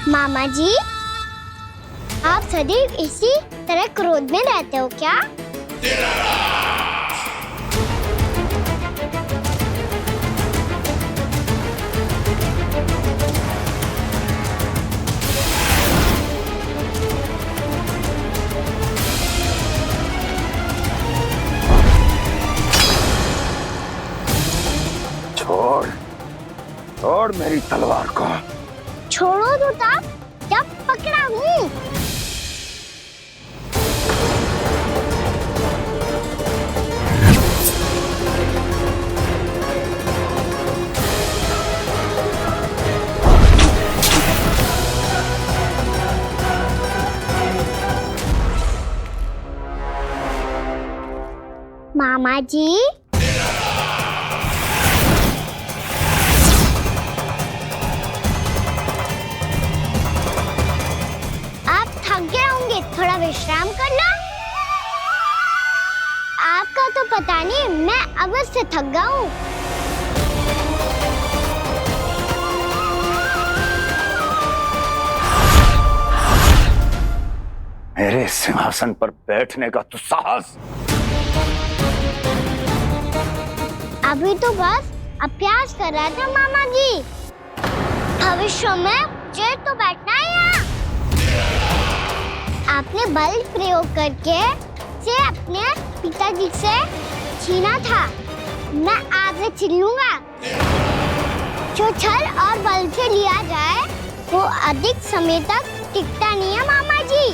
मामा जी, आप सदैव इसी तरह क्रोध में रहते हो क्या? छोड़, छोड़ मेरी तलवार को। छोड़ो तो तब जब पकड़ा हूँ। मामा जी, थोड़ा विश्राम कर लो। आपका तो पता नहीं, मैं अवश्य थक गया हूँ। मेरे सिंहासन पर बैठने का तो साहस। अभी तो बस अभ्यास कर रहा था मामा जी। भविष्य में मुझे तो बैठना है यहाँ। आपने बल प्रयोग करके से अपने पिताजी से छीना था, मैं आज से छीन लूंगा। जो छल और बल से लिया जाए वो अधिक समय तक टिकता नहीं है मामा जी।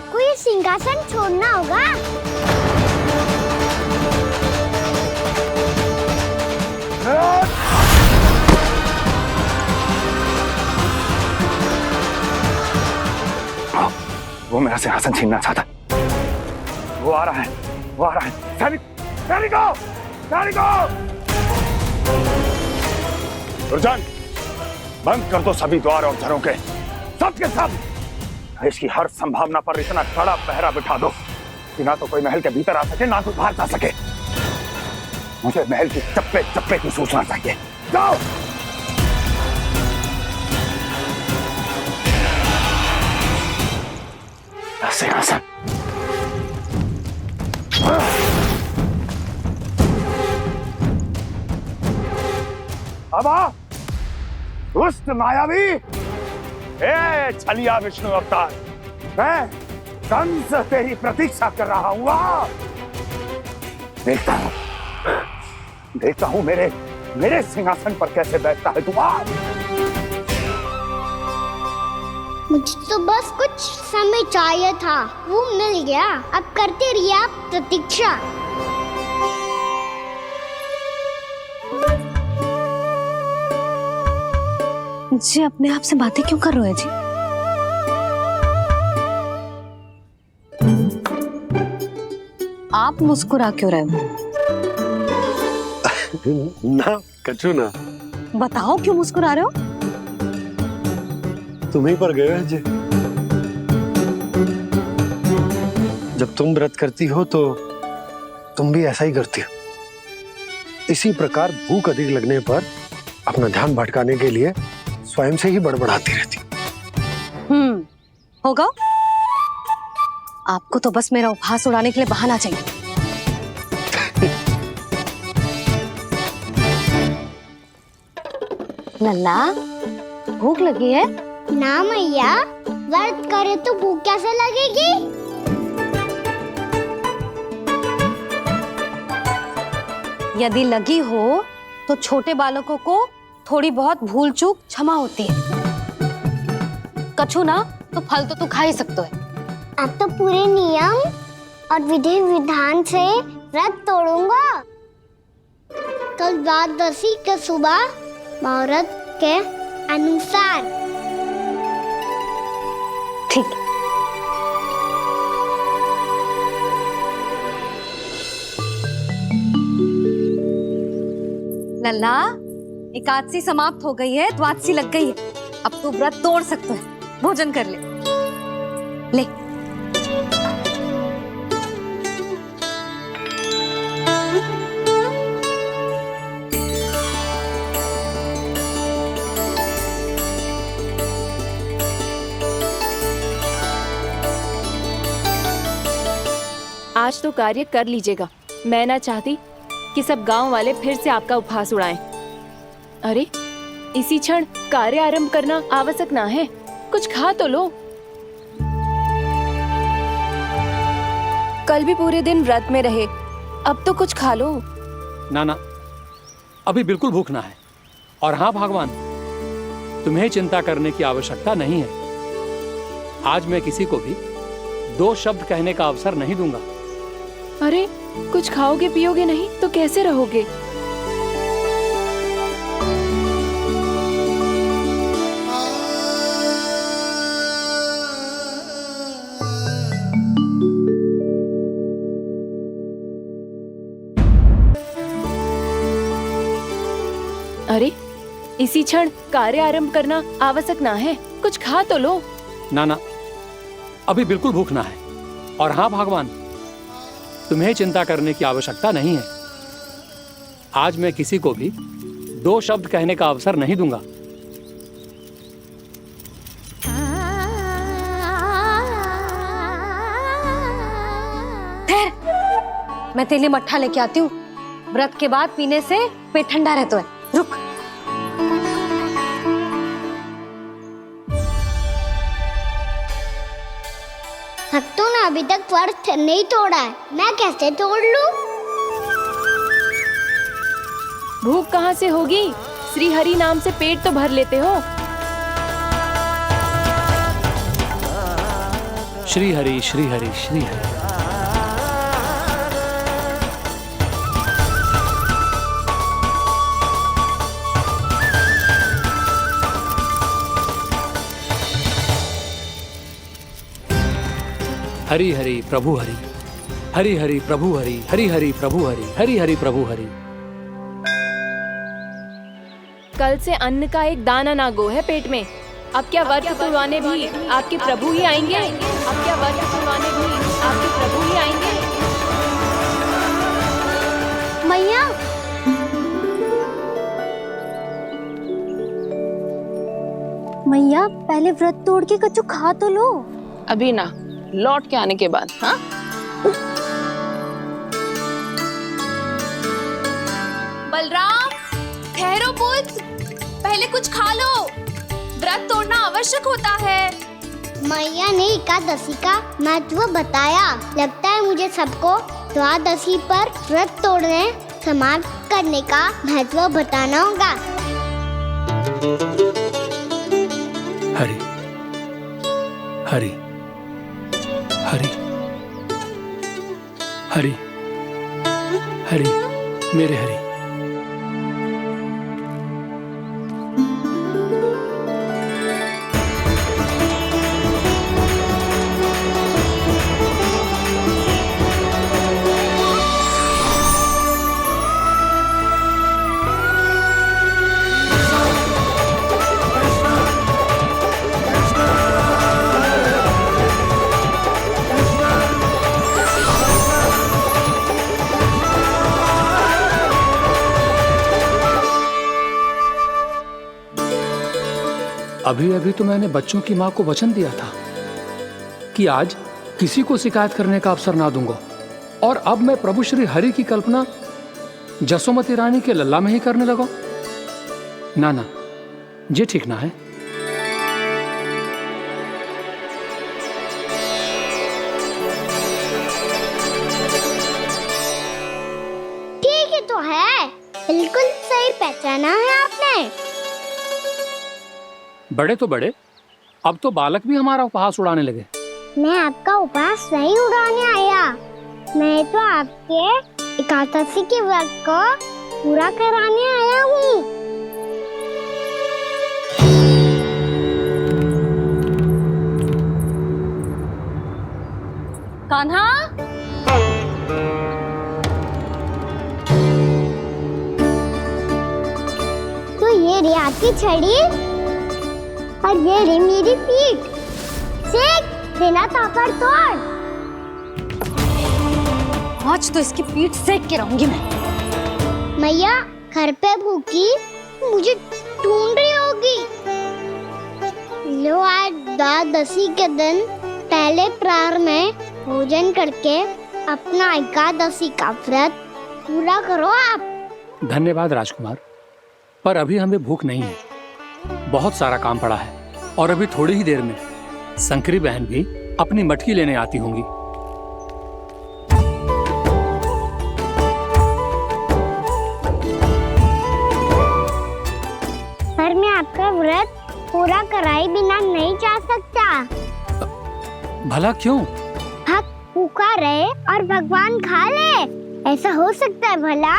आपको ये सिंहासन छोड़ना होगा। वो मेरा सिंहासन छीनना चाहता है। वो आ रहा है, वो आ रहा है। सैनिकों, दुर्जन, बंद कर दो सभी द्वार और घरों के, सब के सब। इसकी हर संभावना पर इतना कड़ा पहरा बिठा दो कि ना तो कोई महल के भीतर आ सके, ना कोई बाहर जा सके। मुझे महल की चप्पे चप्पे की सूचना चाहिए। जाओ। सिंहासन अब आ, दुष्ट मायावी, छलिया विष्णु अवतार, मैं कंस तेरी प्रतीक्षा कर रहा हूं। देखता हूं मेरे सिंहासन पर कैसे बैठता है तू। मुझे तो बस कुछ समय चाहिए था, वो मिल गया। अब करते रहिए आप प्रतीक्षा। जी अपने आप से बातें क्यों कर रहे हो जी? आप मुस्कुरा क्यों रहे हो? ना कछु ना। बताओ क्यों मुस्कुरा रहे हो? तुम्हीं पर गए हैं जी। जब तुम व्रत करती हो तो तुम भी ऐसा ही करती हो। इसी प्रकार भूख अधिक लगने पर अपना ध्यान भटकाने के लिए स्वयं से ही बड़बड़ाती रहती। होगा। आपको तो बस मेरा उपहास उड़ाने के लिए बहाना चाहिए। नन्ना, भूख लगी है? ना मैया, व्रत करे तो भूख कैसे लगेगी? यदि लगी हो तो छोटे बालकों को थोड़ी बहुत भूल चूक क्षमा होती है। कछु ना तो फल तो तू खा ही सकते है। अब तो पूरे नियम और विधि विधान से व्रत तोड़ूंगा। कल द्वादशी के सुबह मुहूर्त के अनुसार। ठीक। लल्ला, एकादशी समाप्त हो गई है, द्वादशी लग गई है। अब तू व्रत तोड़ सकते है। भोजन कर ले। ले। आज तो कार्य कर लीजिएगा। मैं ना चाहती कि सब गांव वाले फिर से आपका उपहास उड़ाएं। अरे, इसी क्षण कार्य आरंभ करना आवश्यक ना है। कुछ खा तो लो। कल भी पूरे दिन व्रत में रहे, अब तो कुछ खा लो। ना ना, अभी बिल्कुल भूख ना है। और हाँ भगवान, तुम्हें चिंता करने की आवश्यकता नहीं है। आज मैं किसी को भी 2 शब्द कहने का अवसर नहीं दूंगा। अरे, कुछ खाओगे पियोगे नहीं तो कैसे रहोगे? अरे, इसी क्षण कार्य आरंभ करना आवश्यक ना है। कुछ खा तो लो। ना ना, अभी बिल्कुल भूख ना है। और हाँ भगवान, तुम्हें चिंता करने की आवश्यकता नहीं है। आज मैं किसी को भी 2 शब्द कहने का अवसर नहीं दूंगा। मैं तेरे लिए मट्ठा लेके आती हूँ। व्रत के बाद पीने से पेट ठंडा रहता है। रुक। भक्तों ने अभी तक व्रत नहीं तोड़ा है, मैं कैसे तोड़ लूं? भूख कहाँ से होगी? श्री हरि नाम से पेट तो भर लेते हो। श्री हरि श्री हरि श्री हरि। हरि हरि प्रभु हरि, हरि हरि प्रभु हरि, हरि हरि प्रभु हरि, हरि हरि प्रभु हरि। कल से अन्न का एक दाना ना गो है पेट में। अब क्या व्रत तुड़वाने भी आपके प्रभु ही आएंगे? अब क्या व्रत तुड़वाने भी आपके प्रभु ही आएंगे? मैया, मैया पहले व्रत तोड़ के कच्चू खा तो लो। अभी ना, लौट के आने के बाद। हाँ, बलराम ठहरो पुत्र, पहले कुछ खा लो, व्रत तोड़ना आवश्यक होता है। मैया ने एकादशी का महत्व बताया। लगता है मुझे सबको द्वादशी पर व्रत तोड़ने समाप्त करने का महत्व बताना होगा। हरि हरि हरि हरि हरि मेरे हरि। अभी अभी तो मैंने बच्चों की मां को वचन दिया था कि आज किसी को शिकायत करने का अवसर ना दूंगा, और अब मैं प्रभु श्री हरि की कल्पना जसोमती रानी के लल्ला में ही करने लगा। ना ना, ये ठीक ना है। ठीक है तो है, बिल्कुल सही पहचाना है आपने। बड़े तो बड़े, अब तो बालक भी हमारा उपहास उड़ाने लगे। मैं आपका उपहास नहीं उड़ाने आया, मैं तो आपके एकादशी के व्रत को पूरा कराने आया हूँ। कान्हा, तो ये रे आपकी छड़ी और ये रे मेरी पीठ। सेक बिना ताकत तोड़। आज तो इसकी पीठ सेक के रहूंगी मैं। मैया घर पे भूखी मुझे ढूंढ रही होगी। लो, आज द्वादशी के दिन पहले प्रहर में भोजन करके अपना एकादशी का व्रत पूरा करो आप। धन्यवाद राजकुमार, पर अभी हमें भूख नहीं है। बहुत सारा काम पड़ा है, और अभी थोड़ी ही देर में शंकरी बहन भी अपनी मटकी लेने आती होंगी। पर मैं आपका व्रत पूरा कराए बिना नहीं जा सकता। भला क्यों? भक्त भूखा रहे और भगवान खा ले, ऐसा हो सकता है भला?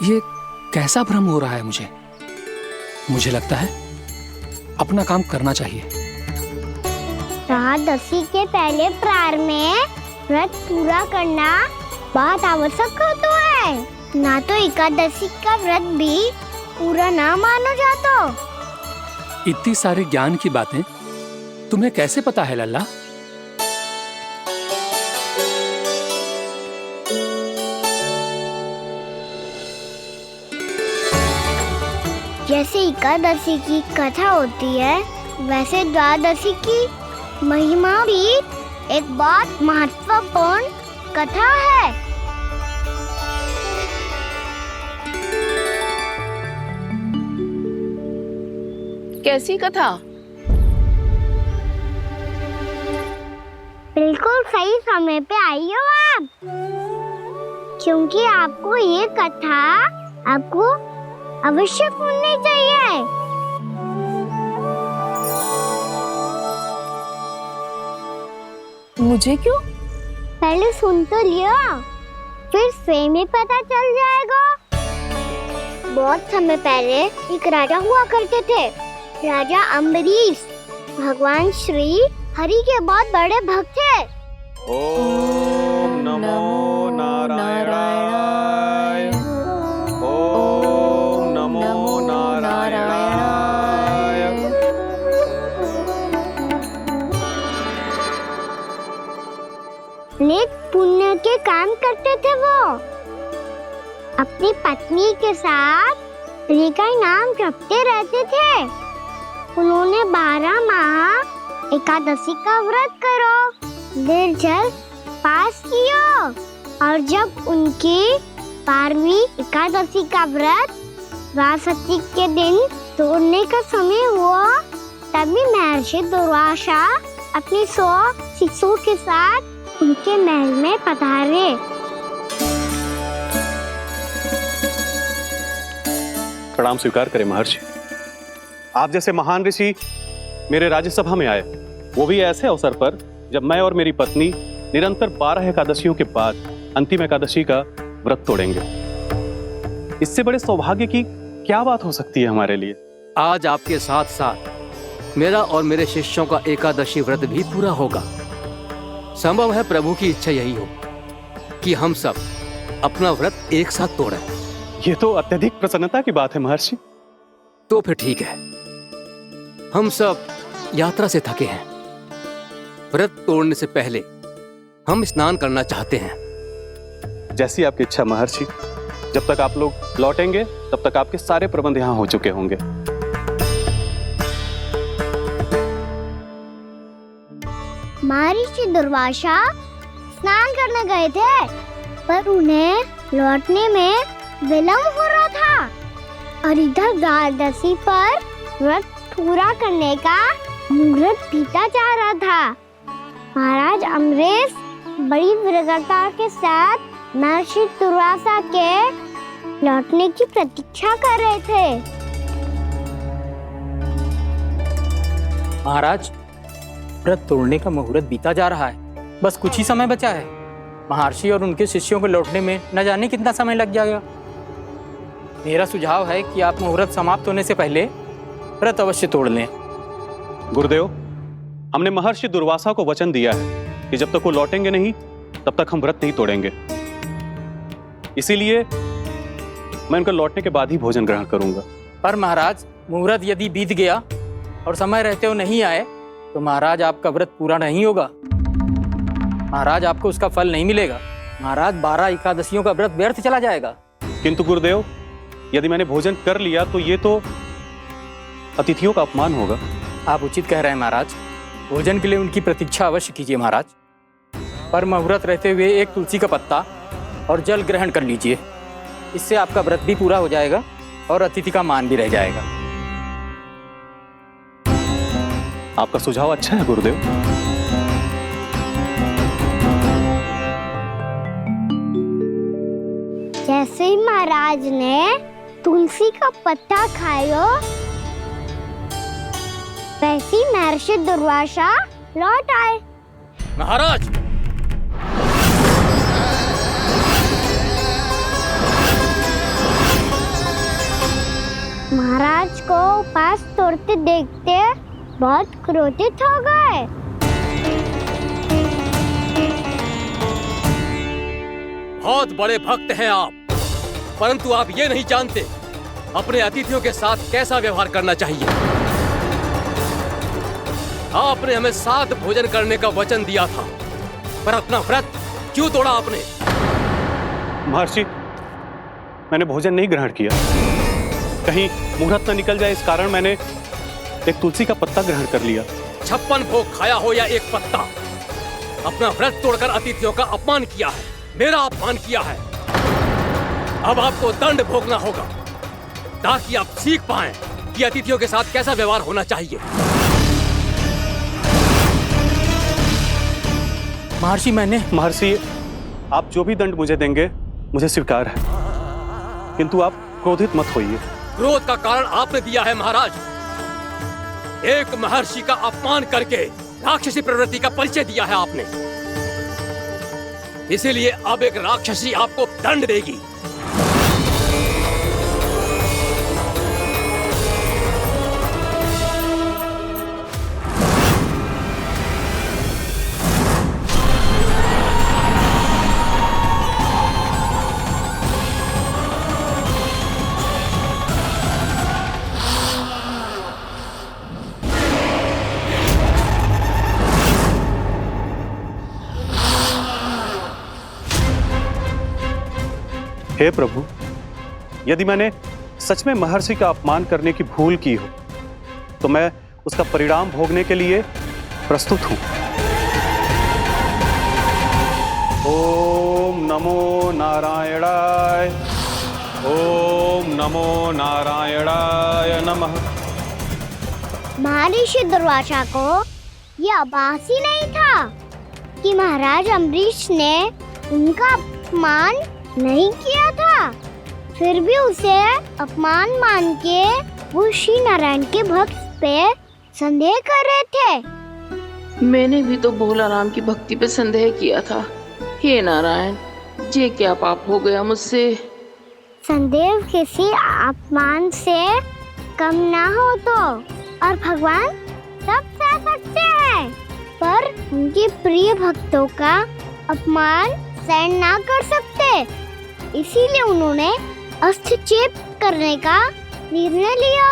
ये कैसा भ्रम हो रहा है मुझे लगता है अपना काम करना चाहिए। द्वादशी के पहले प्रहर में व्रत पूरा करना बहुत आवश्यक होता है, ना तो एकादशी का व्रत भी पूरा ना मानो जातो। इतनी सारे ज्ञान की बातें तुम्हें कैसे पता है लल्ला? जैसे एकादशी की कथा होती है, वैसे द्वादशी की महिमा भी एक बहुत महत्वपूर्ण कथा है। कैसी कथा? बिल्कुल सही समय पे आई हो आप। क्योंकि आपको ये कथा आपको अवश्य सुननी चाहिए। मुझे क्यों? पहले सुन तो लियो, फिर स्वयं ही पता चल जाएगा। बहुत समय पहले एक राजा हुआ करते थे, राजा अम्बरीश। भगवान श्री हरि के बहुत बड़े भक्त थे। ओम नमो नारायणाय। ओम नमो नारायणाय। नेक पुण्य के काम करते थे वो। अपनी पत्नी के साथ हरि का नाम जपते रहते थे। उन्होंने 12 माह एकादशी का व्रत करो निर्जल पास किया, और जब उनकी 12वीं एकादशी का व्रत द्वादशी के दिन तोड़ने का समय हुआ, तभी महर्षि दुर्वासा अपनी 100 शिष्यों के साथ उनके महल में पधारे। प्रणाम स्वीकार करें महर्षि। आप जैसे महान ऋषि मेरे राज्यसभा में आए, वो भी ऐसे अवसर पर जब मैं और मेरी पत्नी निरंतर 12 एकादशियों के बाद अंतिम एकादशी का व्रत तोड़ेंगे। इससे बड़े सौभाग्य की क्या बात हो सकती है हमारे लिए। आज आपके साथ साथ मेरा और मेरे शिष्यों का एकादशी व्रत भी पूरा होगा। संभव है प्रभु की इच्छा यही हो कि हम सब अपना व्रत एक साथ तोड़ें। ये तो अत्यधिक प्रसन्नता की बात है महर्षि। तो फिर ठीक है, हम सब यात्रा से थके हैं। व्रत तोड़ने से पहले हम स्नान करना चाहते हैं। जैसी आपकी इच्छा महर्षि। जब तक आप लोग लौटेंगे तब तक आपके सारे प्रबंध यहाँ हो चुके होंगे। महर्षि दुर्वासा स्नान करने गए थे, पर उन्हें लौटने में विलंब हो रहा था, और इधर द्वादशी पर व्रत पूरा करने का मुहूर्त बीता जा रहा था। महाराज अम्बरीश बड़ी विरगता के साथ महर्षि दुर्वासा के लौटने की प्रतीक्षा कर रहे थे। महाराज, व्रत तोड़ने का मुहूर्त बीता जा रहा है। बस कुछ ही समय बचा है। महर्षि और उनके शिष्यों को लौटने में न जाने कितना समय लग जाएगा। मेरा सुझाव है कि आप मुहूर्त समाप्त होने से पहले व्रत अवश्य तोड़ लें। गुरुदेव, हमने महर्षि दुर्वासा को वचन दिया है कि जब तक वो लौटेंगे नहीं तब तक हम व्रत नहीं तोड़ेंगे। इसीलिए मैं उनके लौटने के बाद ही भोजन ग्रहण करूंगा। पर महाराज, मुहूर्त यदि बीत गया और समय रहते हो नहीं आए तो महाराज आपका व्रत पूरा नहीं होगा। महाराज, आपको उसका फल नहीं मिलेगा। महाराज, 12 एकादशियों का व्रत व्यर्थ चला जाएगा। किंतु गुरुदेव, यदि मैंने भोजन कर लिया तो ये तो अतिथियों का अपमान होगा। आप उचित कह रहे हैं महाराज। भोजन के लिए उनकी प्रतीक्षा अवश्य कीजिए महाराज। पर मुहूर्त रहते हुए एक तुलसी का पत्ता और जल ग्रहण कर लीजिए। इससे आपका व्रत भी पूरा हो जाएगा और अतिथि का मान भी रह जाएगा। आपका सुझाव अच्छा है गुरुदेव। जैसे ही महाराज ने तुलसी का पत्ता खाया, वैसे ही महर्षि दुर्वासा लौट आए। महाराज, महाराज को उपास तोड़ते देखते बहुत क्रोधित हो गए। बहुत बड़े भक्त हैं आप, परंतु आप ये नहीं जानते अपने अतिथियों के साथ कैसा व्यवहार करना चाहिए। आपने हमें साथ भोजन करने का वचन दिया था, पर अपना व्रत क्यों तोड़ा आपने? महर्षि, मैंने भोजन नहीं ग्रहण किया। कहीं मुहूर्त न निकल जाए इस कारण मैंने एक तुलसी का पत्ता ग्रहण कर लिया। 56 भोग खाया हो या एक पत्ता, अपना व्रत तोड़कर अतिथियों का अपमान किया है, मेरा अपमान किया है। अब आपको दंड भोगना होगा ताकि आप सीख पाएं कि अतिथियों के साथ कैसा व्यवहार होना चाहिए। महर्षि, महर्षि, आप जो भी दंड मुझे देंगे मुझे स्वीकार है, किंतु आप क्रोधित मत होइए। क्रोध का कारण आपने दिया है महाराज। एक महर्षि का अपमान करके राक्षसी प्रवृत्ति का परिचय दिया है आपने, इसीलिए अब एक राक्षसी आपको दंड देगी। हे प्रभु, यदि मैंने सच में महर्षि का अपमान करने की भूल की हो तो मैं उसका परिणाम भोगने के लिए प्रस्तुत हूं। ओम नमो नारायणाय, ओम नमो नारायणाय नमः। महर्षि दुर्वासा को यह आभास ही नहीं था कि महाराज अम्बरीश ने उनका अपमान नहीं किया था, फिर भी उसे अपमान मान के वो श्री नारायण के भक्त पे संदेह कर रहे थे। मैंने भी तो भोला राम की भक्ति पे संदेह किया था। हे नारायण, ये क्या पाप हो गया मुझसे? संदेह किसी अपमान से कम ना हो तो, और भगवान सब सह सकते हैं, पर उनके प्रिय भक्तों का अपमान सहन ना कर सकते, इसीलिए उन्होंने अस्थिचेप करने का निर्णय लिया।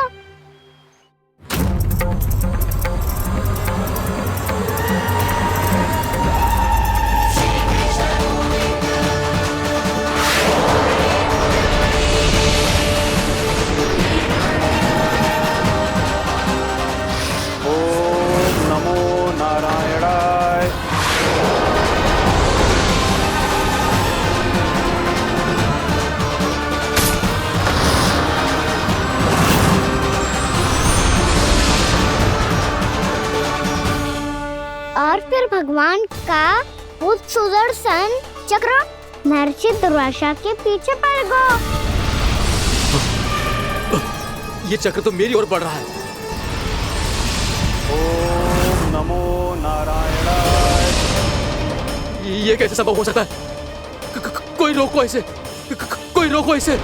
ओम नमो नारायणाय। और फिर भगवान का वो सुदर्शन चक्र महर्षि दुर्वासा के पीछे पड़ गया। ये चक्र तो मेरी ओर बढ़ रहा है। ओम नमो नारायणाय। ये कैसे संभव हो सकता है? कोई रोको इसे, कोई रोको इसे।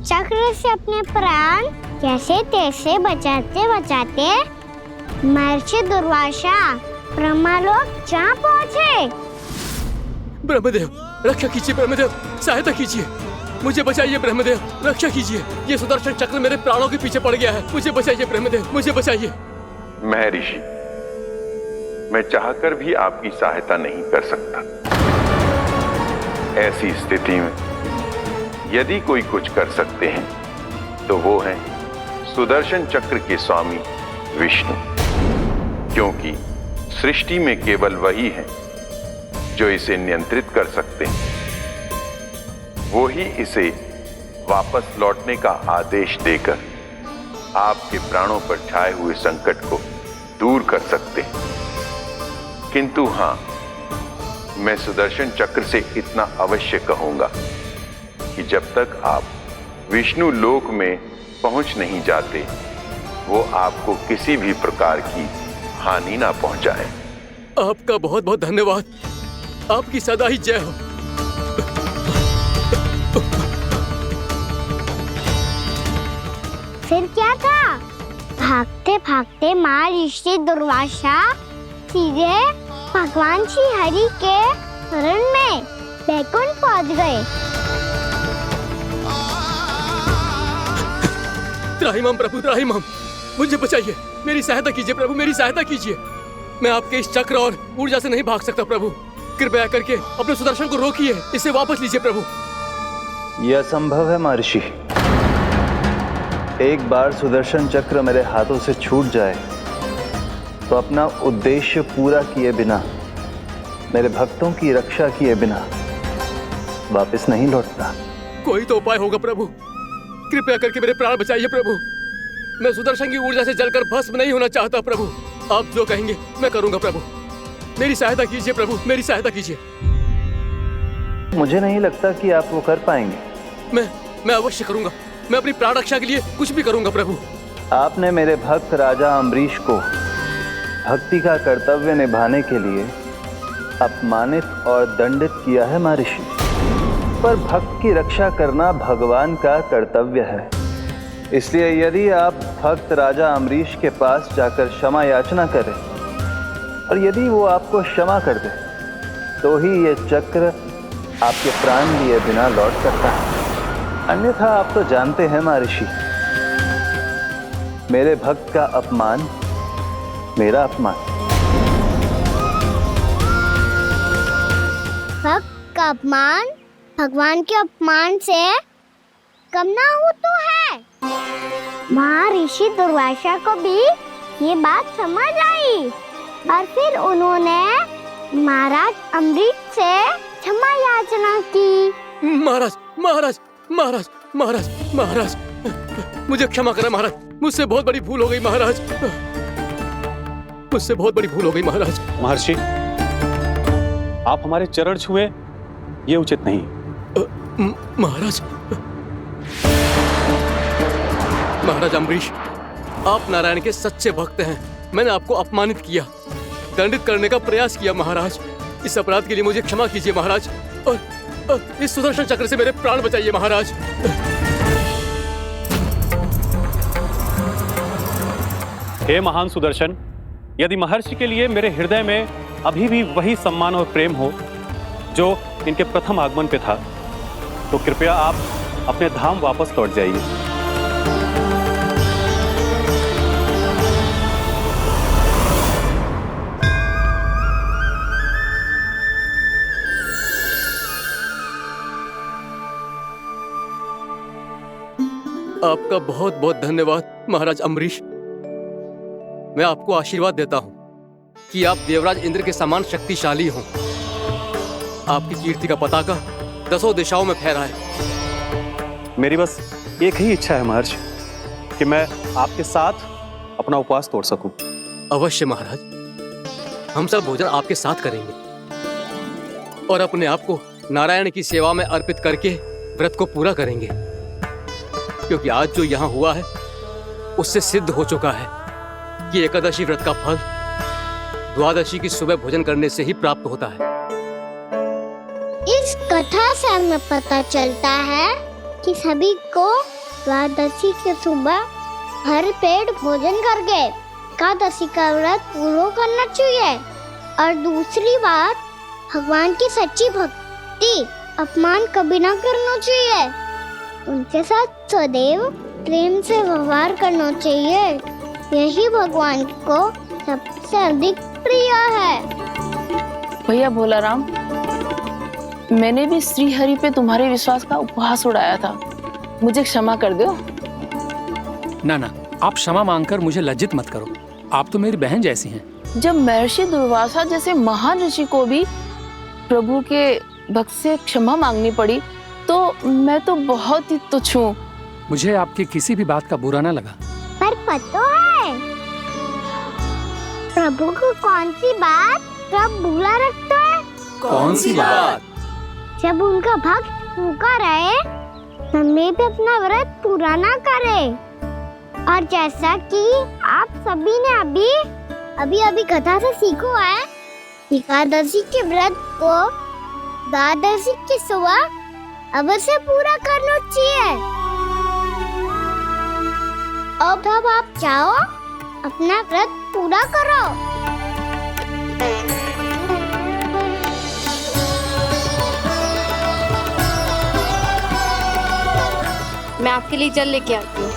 चक्र से अपने प्राण कैसे तैसे बचाते बचाते महर्षि दुर्वासा ब्रह्मलोक जा पहुँचे। ब्रह्मदेव, रक्षा कीजिए ब्रह्मदेव, सहायता कीजिए, मुझे बचाइए ब्रह्मदेव, रक्षा कीजिए। ये सुदर्शन चक्र मेरे प्राणों के पीछे पड़ गया है, मुझे बचाइए ब्रह्मदेव, मुझे बचाइए। महर्षि, मैं चाहकर भी आपकी सहायता नहीं कर सकता। ऐसी स्थिति में यदि कोई कुछ कर सकते हैं तो वो है सुदर्शन चक्र के स्वामी विष्णु, क्योंकि सृष्टि में केवल वही है जो इसे नियंत्रित कर सकते हैं। वो ही इसे वापस लौटने का आदेश देकर आपके प्राणों पर छाए हुए संकट को दूर कर सकते हैं। किंतु हां, मैं सुदर्शन चक्र से इतना अवश्य कहूंगा कि जब तक आप विष्णु लोक में पहुंच नहीं जाते, वो आपको किसी भी प्रकार की हानि ना पहुंचाए। आपका बहुत बहुत धन्यवाद, आपकी सदा ही जय हो। फिर क्या था? भागते भागते महर्षि दुर्वासा सीधे भगवान श्री हरि के शरण में बैकुंठ पहुंच गए। त्राहिमाम प्रभु, त्राहिमाम, मुझे बचाइए, मेरी सहायता कीजिए प्रभु, मेरी सहायता कीजिए। मैं आपके इस चक्र और ऊर्जा से नहीं भाग सकता प्रभु, कृपया करके अपने सुदर्शन को रोकिए, इसे वापस लीजिए प्रभु। यह असंभव है महर्षि। एक बार सुदर्शन चक्र मेरे हाथों से छूट जाए तो अपना उद्देश्य पूरा किए बिना, मेरे भक्तों की रक्षा किए बिना वापस नहीं लौटता। कोई तो उपाय होगा प्रभु, कृपया करके मेरे प्राण बचाइए प्रभु। मैं सुदर्शन की ऊर्जा से जलकर भस्म नहीं होना चाहता प्रभु। आप जो कहेंगे मैं करूंगा प्रभु। मेरी सहायता कीजिए प्रभु, मेरी सहायता कीजिए। मुझे नहीं लगता कि आप वो कर पाएंगे। मैं अवश्य करूंगा। मैं अपनी प्राण रक्षा के लिए कुछ भी करूंगा प्रभु। आपने मेरे भक्त राजा अम्बरीश को भक्ति का कर्तव्य निभाने के लिए अपमानित और दंडित किया है महर्षि, पर भक्त की रक्षा करना भगवान का कर्तव्य है। इसलिए यदि आप भक्त राजा अम्बरीश के पास जाकर क्षमा याचना करें और यदि वो आपको क्षमा कर दे तो ही ये चक्र आपके प्राण लिए बिना लौट सकता है। अन्यथा आप तो जानते हैं महर्षि, मेरे भक्त का अपमान मेरा अपमान। भक्त का अपमान भगवान के अपमान से कम ना हो तो है। महर्षि दुर्वासा को भी ये बात समझ आई और फिर उन्होंने महाराज अम्बरीश से क्षमा याचना की। महाराज महाराज महाराज महाराज महाराज मुझे क्षमा करें महाराज, मुझसे बहुत बड़ी भूल हो गई महाराज, मुझसे बहुत बड़ी भूल हो गई महाराज। महर्षि, आप हमारे चरण छुए ये उचित नहीं। महाराज महाराज अम्बरीश, आप नारायण के सच्चे भक्त हैं। मैंने आपको अपमानित किया, दंडित करने का प्रयास किया महाराज। इस अपराध के लिए मुझे क्षमा कीजिए महाराज और इस सुदर्शन चक्र से मेरे प्राण बचाइए महाराज। हे महान सुदर्शन, यदि महर्षि के लिए मेरे हृदय में अभी भी वही सम्मान और प्रेम हो जो इनके प्रथम आगमन पे था, तो कृपया आप अपने धाम वापस लौट जाइए। आपका बहुत बहुत धन्यवाद महाराज अम्बरीश। मैं आपको आशीर्वाद देता हूं कि आप देवराज इंद्र के समान शक्तिशाली हों। आपकी कीर्ति का पताका 10 दिशाओं में फहराए। मेरी बस एक ही इच्छा है महर्षि कि मैं आपके साथ अपना उपवास तोड़ सकूं। अवश्य महाराज, हम सब भोजन आपके साथ करेंगे और अपने आप को नारायण की सेवा में अर्पित करके व्रत को पूरा करेंगे, क्योंकि आज जो यहाँ हुआ है उससे सिद्ध हो चुका है कि एकादशी व्रत का फल द्वादशी की सुबह भोजन करने से ही प्राप्त होता है। इस कथा से हमें पता चलता है कि सभी को द्वादशी के सुबह भर पेट भोजन करके एकादशी का व्रत पूरा करना चाहिए। और दूसरी बात, भगवान की सच्ची भक्ति अपमान कभी ना करना चाहिए। उनके साथ सदैव प्रेम से व्यवहार करना चाहिए। यही भगवान को सबसे अधिक प्रिय है। भैया भोलाराम, मैंने भी श्री हरि पे तुम्हारे विश्वास का उपहास उड़ाया था, मुझे क्षमा कर दो। ना ना, आप क्षमा मांगकर मुझे लज्जित मत करो। आप तो मेरी बहन जैसी हैं। जब महर्षि दुर्वासा जैसे महान ऋषि को भी प्रभु के भक्त से क्षमा मांगनी पड़ी तो मैं तो बहुत ही तुच्छ हूँ। मुझे आपकी किसी भी बात का बुरा ना लगा। पर पता है प्रभु को कौन सी बात कब बुरा रखता है? कौन सी बात? जब उनका भक्त भूखा रहे, हमें भी अपना व्रत पूरा ना करे। और जैसा कि आप सभी ने अभी कथा से सीखो है, एकादशी के व्रत को द्वादशी की सुबह अवश्य पूरा करना चाहिए। अब आप जाओ, अपना व्रत पूरा करो। मैं आपके लिए जल लेके आती हूँ।